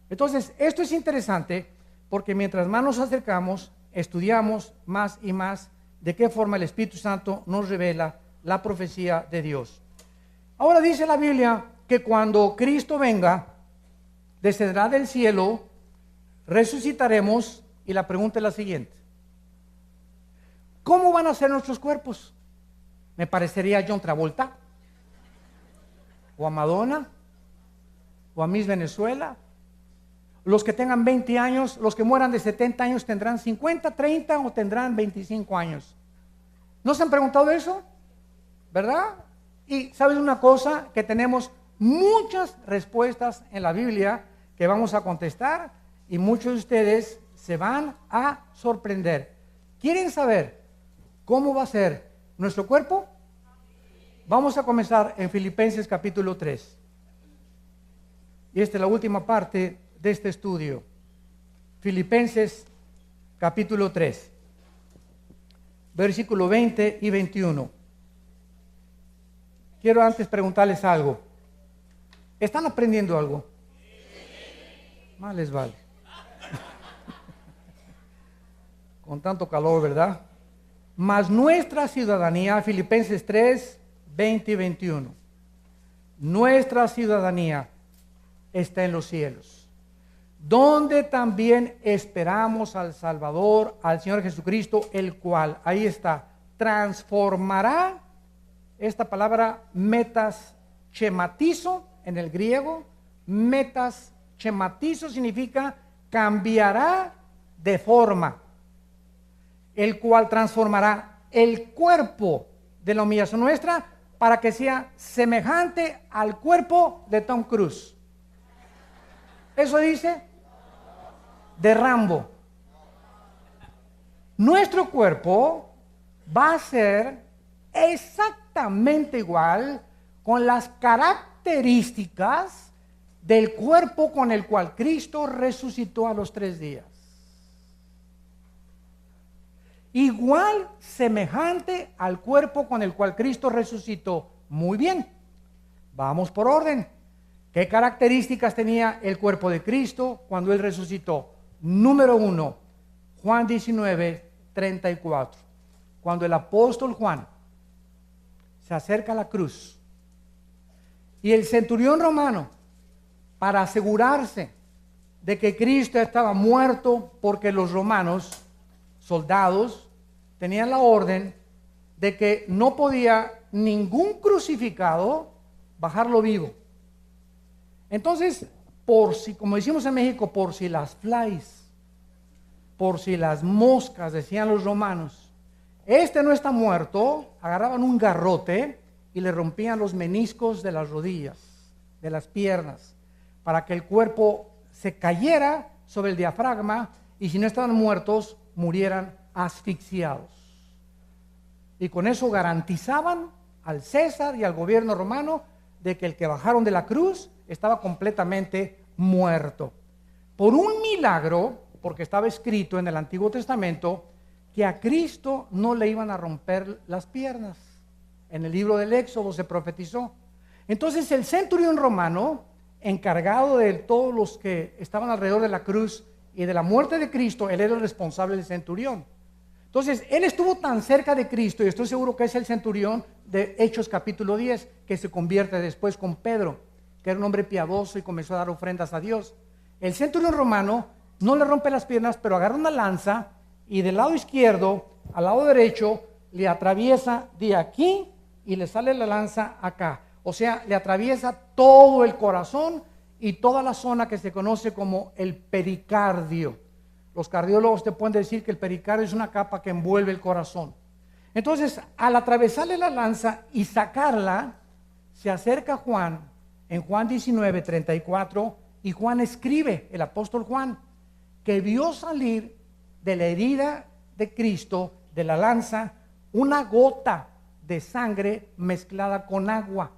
Entonces, esto es interesante porque mientras más nos acercamos, estudiamos más y más de qué forma el Espíritu Santo nos revela la profecía de Dios. Ahora dice la Biblia que cuando Cristo venga, descenderá del cielo, resucitaremos, y la pregunta es la siguiente: ¿cómo van a ser nuestros cuerpos? Me parecería a John Travolta, o a Madonna, o a Miss Venezuela. Los que tengan 20 años, los que mueran de 70 años tendrán 50, 30 o tendrán 25 años. ¿No se han preguntado eso? ¿Verdad? Y ¿sabes una cosa? Que tenemos muchas respuestas en la Biblia que vamos a contestar, y muchos de ustedes se van a sorprender. ¿Quieren saber cómo va a ser nuestro cuerpo? Vamos a comenzar en Filipenses capítulo 3. Y esta es la última parte de este estudio. Filipenses capítulo 3, versículo 20 y 21. Quiero antes preguntarles algo. ¿Están aprendiendo algo? Más les vale. Con tanto calor, ¿verdad? Mas nuestra ciudadanía, Filipenses 3, 20 y 21. Nuestra ciudadanía está en los cielos, donde también esperamos al Salvador, al Señor Jesucristo, el cual, ahí está, transformará, esta palabra metaschematizo en el griego, metaschematizo significa cambiará de forma, el cual transformará el cuerpo de la humillación nuestra para que sea semejante al cuerpo de Tom Cruise. Eso dice de Rambo. Nuestro cuerpo va a ser exactamente igual con las características del cuerpo con el cual Cristo resucitó a los 3 días. Igual, semejante al cuerpo con el cual Cristo resucitó. Muy bien, vamos por orden. ¿Qué características tenía el cuerpo de Cristo cuando Él resucitó? Número 1, Juan 19, 34. Cuando el apóstol Juan se acerca a la cruz y el centurión romano, para asegurarse de que Cristo estaba muerto, porque los romanos, soldados, tenían la orden de que no podía ningún crucificado bajarlo vivo. Entonces, por si, como decimos en México, por si las flies, por si las moscas, decían los romanos, este no está muerto, agarraban un garrote y le rompían los meniscos de las rodillas, de las piernas, para que el cuerpo se cayera sobre el diafragma y si no estaban muertos, murieran asfixiados. Y con eso garantizaban al César y al gobierno romano de que el que bajaron de la cruz estaba completamente muerto. Por un milagro, porque estaba escrito en el Antiguo Testamento que a Cristo no le iban a romper las piernas. En el libro del Éxodo se profetizó. Entonces el centurión romano, encargado de todos los que estaban alrededor de la cruz y de la muerte de Cristo, él era el responsable del centurión. Entonces él estuvo tan cerca de Cristo, y estoy seguro que es el centurión de Hechos capítulo 10, que se convierte después con Pedro, que era un hombre piadoso y comenzó a dar ofrendas a Dios. El centurión romano no le rompe las piernas, pero agarra una lanza y del lado izquierdo al lado derecho le atraviesa de aquí y le sale la lanza acá. O sea, le atraviesa todo el corazón y toda la zona que se conoce como el pericardio. Los cardiólogos te pueden decir que el pericardio es una capa que envuelve el corazón. Entonces, al atravesarle la lanza y sacarla, se acerca Juan, en Juan 19, 34, y Juan escribe, el apóstol Juan, que vio salir de la herida de Cristo, de la lanza, una gota de sangre mezclada con agua.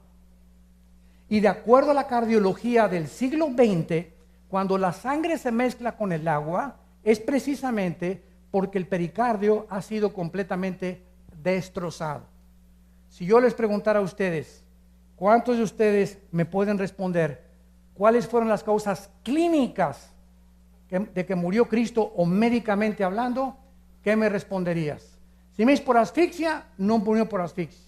Y de acuerdo a la cardiología del siglo XX, cuando la sangre se mezcla con el agua, es precisamente porque el pericardio ha sido completamente destrozado. Si yo les preguntara a ustedes, ¿cuántos de ustedes me pueden responder cuáles fueron las causas clínicas de que murió Cristo o médicamente hablando? ¿Qué me responderías? Si me dices por asfixia, no murió por asfixia.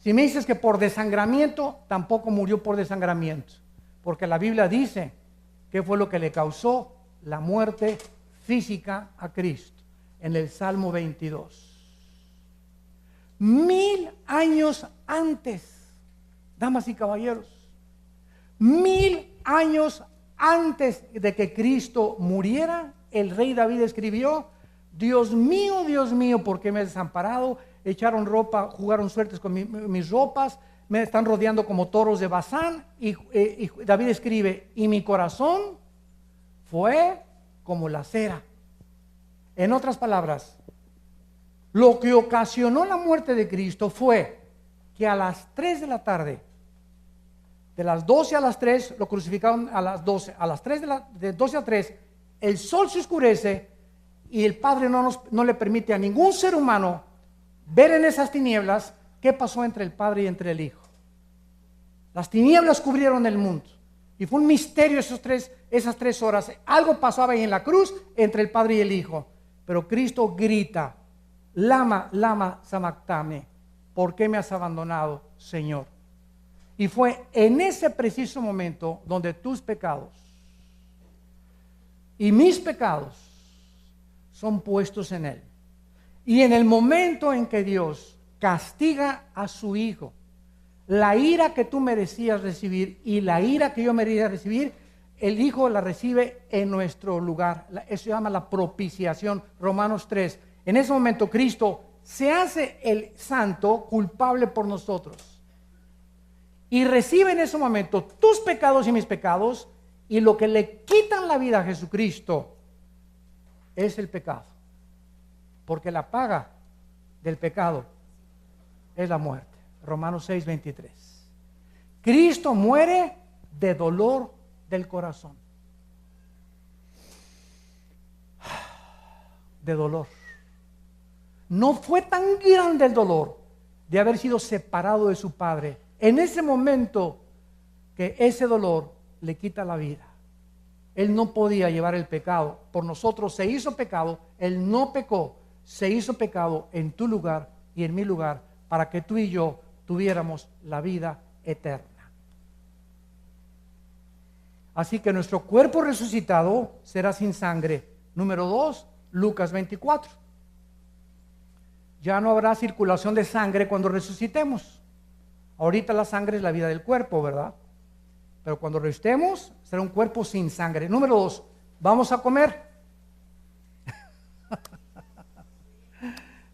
Si me dices que por desangramiento, tampoco murió por desangramiento, porque la Biblia dice qué fue lo que le causó la muerte física a Cristo en el Salmo 22. 1000 años antes, damas y caballeros, 1000 años antes de que Cristo muriera, el rey David escribió: Dios mío, ¿por qué me has desamparado? Echaron ropa, jugaron suertes con mis ropas, me están rodeando como toros de Basán. Y David escribe: y mi corazón fue como la cera. En otras palabras, lo que ocasionó la muerte de Cristo fue que a las 3 de la tarde, de las 12 a las 3, lo crucificaron a las 12, a las 3 de 12 a 3, el sol se oscurece y el Padre no le permite a ningún ser humano ver en esas tinieblas qué pasó entre el Padre y entre el Hijo. Las tinieblas cubrieron el mundo. Y fue un misterio esas 3 horas. Algo pasaba ahí en la cruz entre el Padre y el Hijo. Pero Cristo grita, Lama, lama sabactame, ¿por qué me has abandonado, Señor? Y fue en ese preciso momento donde tus pecados y mis pecados son puestos en Él. Y en el momento en que Dios castiga a su Hijo, la ira que tú merecías recibir y la ira que yo merecía recibir, el Hijo la recibe en nuestro lugar. Eso se llama la propiciación, Romanos 3. En ese momento Cristo se hace el santo culpable por nosotros. Y recibe en ese momento tus pecados y mis pecados, y lo que le quitan la vida a Jesucristo es el pecado. Porque la paga del pecado es la muerte. Romanos 6:23. Cristo muere de dolor del corazón. De dolor. No fue tan grande el dolor de haber sido separado de su Padre. En ese momento que ese dolor le quita la vida. Él no podía llevar el pecado. Por nosotros se hizo pecado. Él no pecó. Se hizo pecado en tu lugar y en mi lugar para que tú y yo tuviéramos la vida eterna. Así que nuestro cuerpo resucitado será sin sangre. Número 2, Lucas 24. Ya no habrá circulación de sangre cuando resucitemos. Ahorita la sangre es la vida del cuerpo, ¿verdad? Pero cuando resucitemos será un cuerpo sin sangre. Número 2, vamos a comer.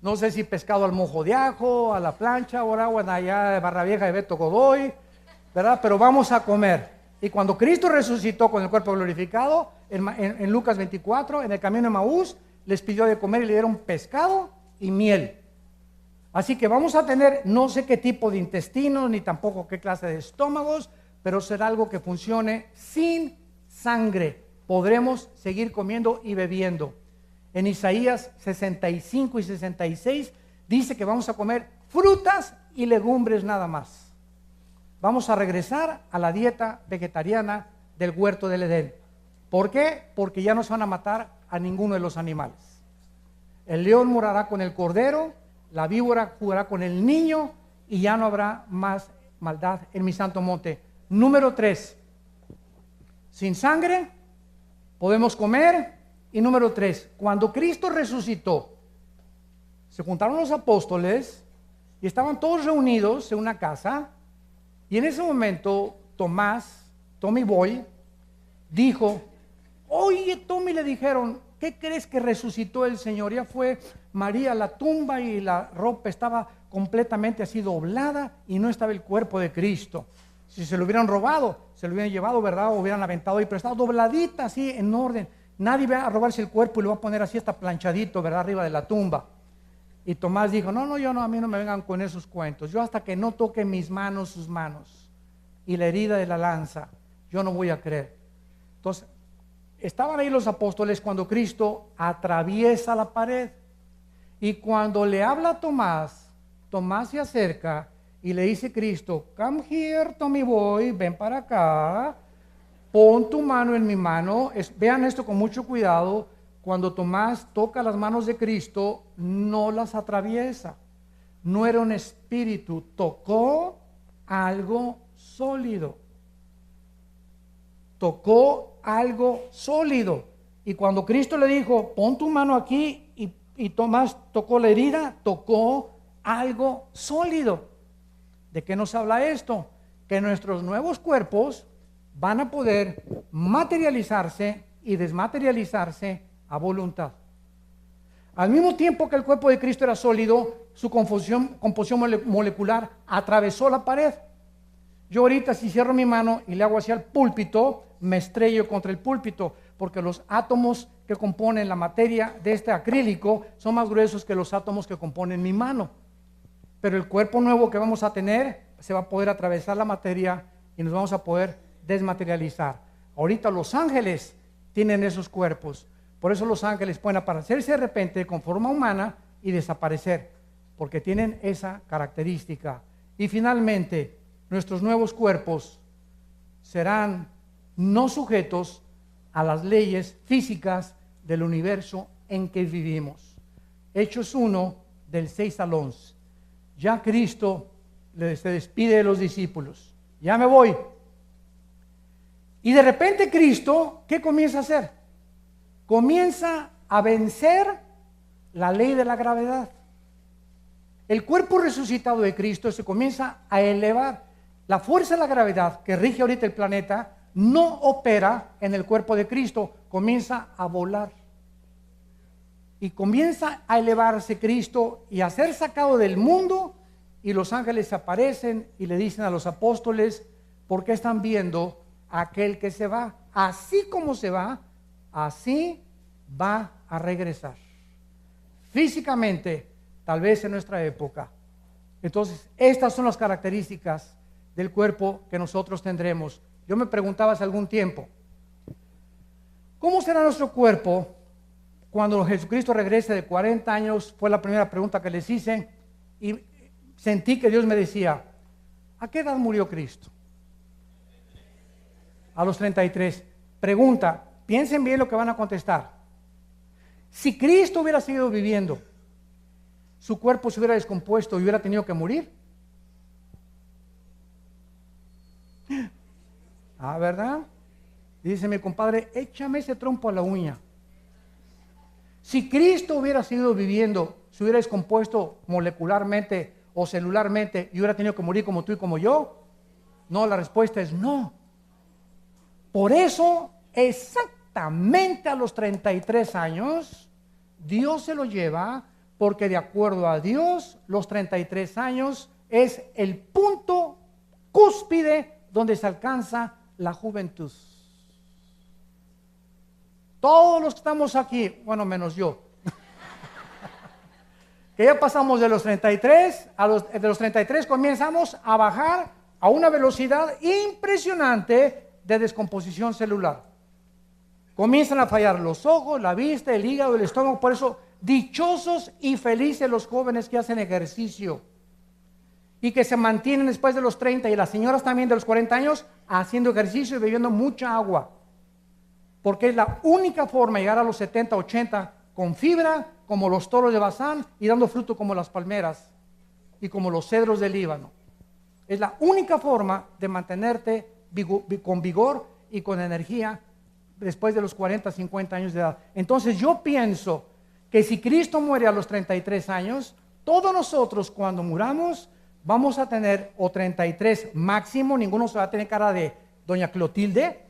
No sé si pescado al mojo de ajo, a la plancha, o agua allá de Barra Vieja de Beto Godoy, ¿verdad? Pero vamos a comer. Y cuando Cristo resucitó con el cuerpo glorificado, en Lucas 24, en el camino de Maús, les pidió de comer y le dieron pescado y miel. Así que vamos a tener no sé qué tipo de intestinos, ni tampoco qué clase de estómagos, pero será algo que funcione sin sangre. Podremos seguir comiendo y bebiendo. En Isaías 65 y 66 dice que vamos a comer frutas y legumbres nada más. Vamos a regresar a la dieta vegetariana del huerto del Edén. ¿Por qué? Porque ya no se van a matar a ninguno de los animales. El león morará con el cordero, la víbora jugará con el niño y ya no habrá más maldad en mi santo monte. Número 3, sin sangre podemos comer. Y número 3, cuando Cristo resucitó, se juntaron los apóstoles y estaban todos reunidos en una casa. Y en ese momento Tommy Boy, dijo, oye Tommy, le dijeron, ¿qué crees que resucitó el Señor? Ya fue María a la tumba y la ropa estaba completamente así doblada y no estaba el cuerpo de Cristo. Si se lo hubieran robado, se lo hubieran llevado, ¿verdad? O hubieran aventado ahí, pero estaba dobladita así en orden. Nadie va a robarse el cuerpo y lo va a poner así hasta planchadito, ¿verdad? Arriba de la tumba. Y Tomás dijo, no, a mí no me vengan con esos cuentos. Yo hasta que no toque mis manos, sus manos, y la herida de la lanza, yo no voy a creer. Entonces, estaban ahí los apóstoles cuando Cristo atraviesa la pared. Y cuando le habla a Tomás, Tomás se acerca y le dice Cristo, come here, Tommy Boy, ven para acá. Pon tu mano en mi mano. Vean esto con mucho cuidado. Cuando Tomás toca las manos de Cristo, no las atraviesa. No era un espíritu, tocó algo sólido. Tocó algo sólido. Y cuando Cristo le dijo, pon tu mano aquí, y Tomás tocó la herida, tocó algo sólido. ¿De qué nos habla esto? Que nuestros nuevos cuerpos van a poder materializarse y desmaterializarse a voluntad. Al mismo tiempo que el cuerpo de Cristo era sólido, su composición molecular atravesó la pared. Yo ahorita si cierro mi mano y le hago hacia el púlpito, me estrello contra el púlpito, porque los átomos que componen la materia de este acrílico son más gruesos que los átomos que componen mi mano. Pero el cuerpo nuevo que vamos a tener se va a poder atravesar la materia y nos vamos a poder desmaterializar. Ahorita los ángeles tienen esos cuerpos. Por eso los ángeles pueden aparecerse de repente con forma humana y desaparecer, porque tienen esa característica. Y finalmente, nuestros nuevos cuerpos serán no sujetos a las leyes físicas del universo en que vivimos. Hechos 1, del 6 al 11. Ya Cristo se despide de los discípulos. Ya me voy. Y de repente Cristo, ¿qué comienza a hacer? Comienza a vencer la ley de la gravedad. El cuerpo resucitado de Cristo se comienza a elevar. La fuerza de la gravedad que rige ahorita el planeta no opera en el cuerpo de Cristo, comienza a volar. Y comienza a elevarse Cristo y a ser sacado del mundo, y los ángeles aparecen y le dicen a los apóstoles, ¿por qué están viendo a aquel que se va? Así como se va, así va a regresar. Físicamente, tal vez en nuestra época. Entonces, estas son las características del cuerpo que nosotros tendremos. Yo me preguntaba hace algún tiempo, ¿cómo será nuestro cuerpo cuando Jesucristo regrese de 40 años? Fue la primera pregunta que les hice y sentí que Dios me decía, ¿a qué edad murió Cristo? A los 33. Pregunta, piensen bien lo que van a contestar. Si Cristo hubiera seguido viviendo, su cuerpo se hubiera descompuesto y hubiera tenido que morir. Ah, ¿verdad? Dice mi compadre, échame ese trompo a la uña. Si Cristo hubiera seguido viviendo, se hubiera descompuesto molecularmente o celularmente y hubiera tenido que morir como tú y como yo. No, la respuesta es no. Por eso, exactamente a los 33 años, Dios se lo lleva, porque de acuerdo a Dios, los 33 años es el punto cúspide donde se alcanza la juventud. Todos los que estamos aquí, bueno, menos yo, que ya pasamos de los 33, de los 33 comenzamos a bajar a una velocidad impresionante de descomposición celular. Comienzan a fallar los ojos, la vista, el hígado, el estómago. Por eso, dichosos y felices los jóvenes que hacen ejercicio y que se mantienen después de los 30, y las señoras también de los 40 años haciendo ejercicio y bebiendo mucha agua, porque es la única forma de llegar a los 70, 80 con fibra como los toros de Bazán y dando fruto como las palmeras y como los cedros del Líbano. Es la única forma de mantenerte con vigor y con energía después de los 40, 50 años de edad. Entonces yo pienso que si Cristo muere a los 33 años, todos nosotros cuando muramos vamos a tener o 33 máximo, ninguno se va a tener cara de doña Clotilde,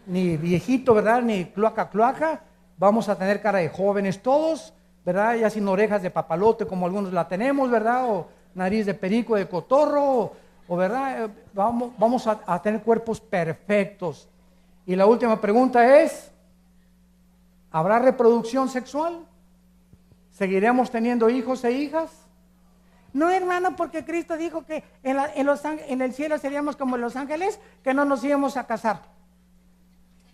ni viejito, ¿verdad? Ni cloaca, vamos a tener cara de jóvenes todos, ¿verdad? Ya sin orejas de papalote como algunos la tenemos, ¿verdad? O nariz de perico, de cotorro, o ¿verdad? Vamos a tener cuerpos perfectos. Y la última pregunta es, ¿habrá reproducción sexual? ¿Seguiremos teniendo hijos e hijas? No, hermano, porque Cristo dijo que en el cielo seríamos como los ángeles, que no nos íbamos a casar.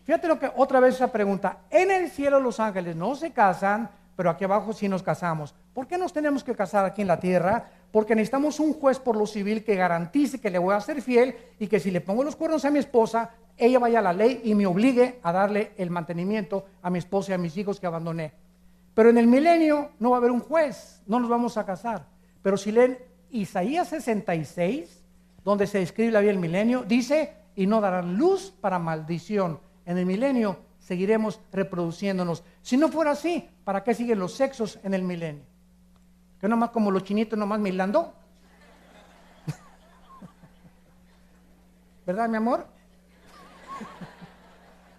Fíjate lo que otra vez esa pregunta. En el cielo los ángeles no se casan, pero aquí abajo sí nos casamos. ¿Por qué nos tenemos que casar aquí en la tierra? Porque necesitamos un juez por lo civil que garantice que le voy a ser fiel y que si le pongo los cuernos a mi esposa, ella vaya a la ley y me obligue a darle el mantenimiento a mi esposa y a mis hijos que abandoné. Pero en el milenio no va a haber un juez, no nos vamos a casar. Pero si leen Isaías 66, donde se describe la vida del milenio, dice, y no darán luz para maldición. En el milenio seguiremos reproduciéndonos. Si no fuera así, ¿para qué siguen los sexos en el milenio? Que nomás como los chinitos nomás milando. ¿Verdad, mi amor?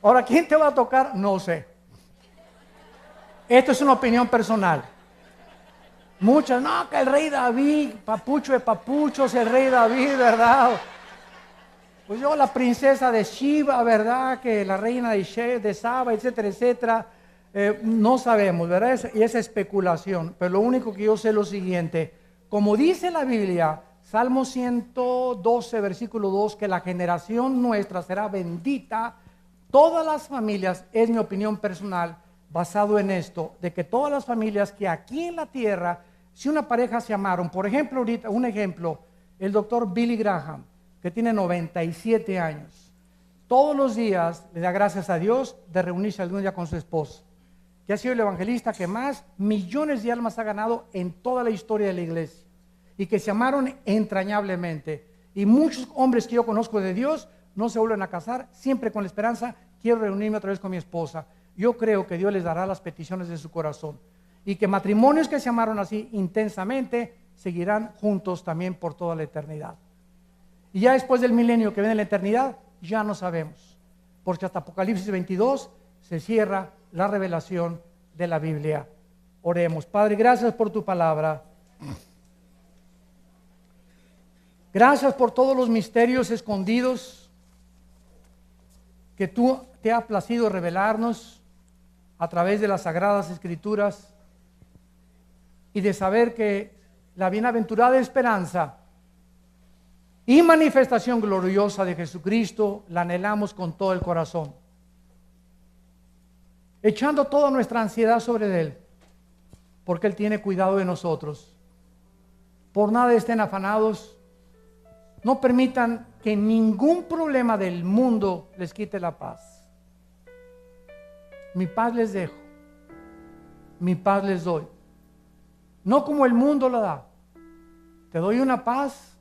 Ahora, ¿quién te va a tocar? No sé. Esto es una opinión personal. Muchas, no, que el rey David, papucho de papuchos, el rey David, ¿verdad? Pues yo, la princesa de Shiva, ¿verdad? Que la reina de Saba, etcétera, etcétera. No sabemos, ¿verdad? Y esa especulación. Pero lo único que yo sé es lo siguiente. Como dice la Biblia, Salmo 112, versículo 2, que la generación nuestra será bendita. Todas las familias, es mi opinión personal, basado en esto, de que todas las familias que aquí en la tierra, si una pareja se amaron, por ejemplo, ahorita, un ejemplo, el doctor Billy Graham, que tiene 97 años. Todos los días le da gracias a Dios de reunirse algún día con su esposa, que ha sido el evangelista que más millones de almas ha ganado en toda la historia de la iglesia, y que se amaron entrañablemente. Y muchos hombres que yo conozco de Dios no se vuelven a casar, siempre con la esperanza, quiero reunirme otra vez con mi esposa. Yo creo que Dios les dará las peticiones de su corazón, y que matrimonios que se amaron así intensamente seguirán juntos también por toda la eternidad. Y ya después del milenio que viene la eternidad, ya no sabemos, porque hasta Apocalipsis 22 se cierra la revelación de la Biblia. Oremos. Padre, gracias por tu palabra. Gracias por todos los misterios escondidos que tú te has placido revelarnos a través de las Sagradas Escrituras, y de saber que la bienaventurada esperanza y manifestación gloriosa de Jesucristo la anhelamos con todo el corazón, echando toda nuestra ansiedad sobre Él, porque Él tiene cuidado de nosotros. Por nada estén afanados, no permitan que ningún problema del mundo les quite la paz. Mi paz les dejo, mi paz les doy, no como el mundo la da. Te doy una paz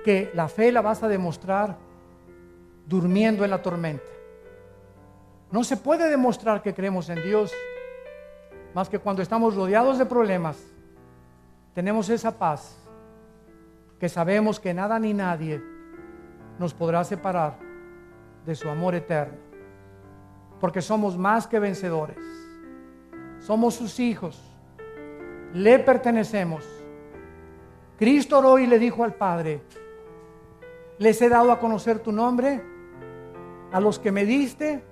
que la fe la vas a demostrar durmiendo en la tormenta. No se puede demostrar que creemos en Dios más que cuando estamos rodeados de problemas. Tenemos esa paz que sabemos que nada ni nadie nos podrá separar de su amor eterno, porque somos más que vencedores. Somos sus hijos, le pertenecemos. Cristo oró y le dijo al Padre: les he dado a conocer tu nombre, a los que me diste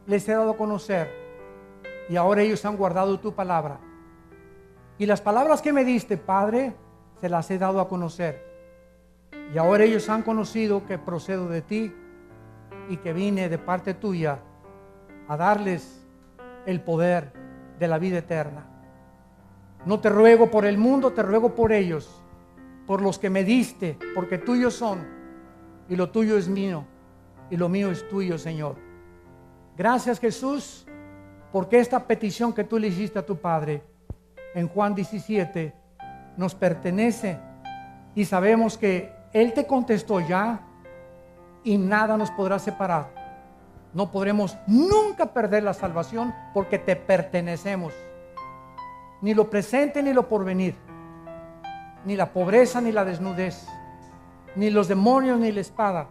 les he dado a conocer, y ahora ellos han guardado tu palabra. Y las palabras que me diste, Padre, se las he dado a conocer, y ahora ellos han conocido que procedo de ti y que vine de parte tuya a darles el poder de la vida eterna. No te ruego por el mundo, te ruego por ellos, por los que me diste, porque tuyos son, y lo tuyo es mío, y lo mío es tuyo, Señor. Gracias, Jesús, porque esta petición que tú le hiciste a tu Padre en Juan 17 nos pertenece, y sabemos que Él te contestó ya, y nada nos podrá separar. No podremos nunca perder la salvación, porque te pertenecemos. Ni lo presente ni lo porvenir, ni la pobreza ni la desnudez, ni los demonios ni la espada,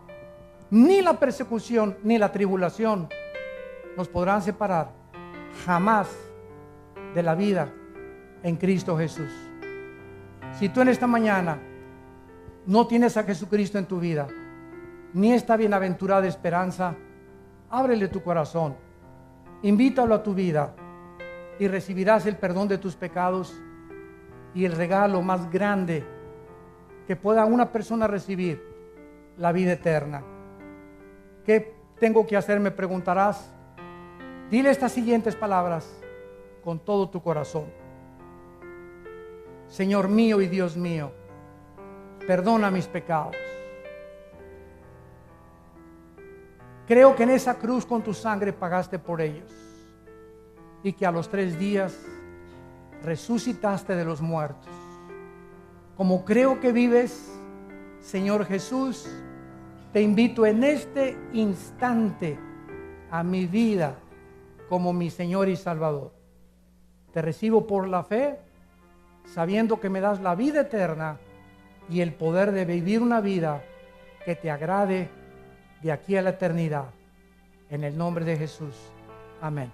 ni la persecución ni la tribulación nos podrán separar jamás de la vida en Cristo Jesús. Si tú en esta mañana no tienes a Jesucristo en tu vida, ni esta bienaventurada esperanza, ábrele tu corazón, invítalo a tu vida, y recibirás el perdón de tus pecados y el regalo más grande que pueda una persona recibir, la vida eterna. ¿Qué tengo que hacer?, me preguntarás. Dile estas siguientes palabras con todo tu corazón: Señor mío y Dios mío, perdona mis pecados. Creo que en esa cruz con tu sangre pagaste por ellos, y que a los 3 días resucitaste de los muertos. Como creo que vives, Señor Jesús, te invito en este instante a mi vida como mi Señor y Salvador. Te recibo por la fe, sabiendo que me das la vida eterna y el poder de vivir una vida que te agrade de aquí a la eternidad. En el nombre de Jesús. Amén.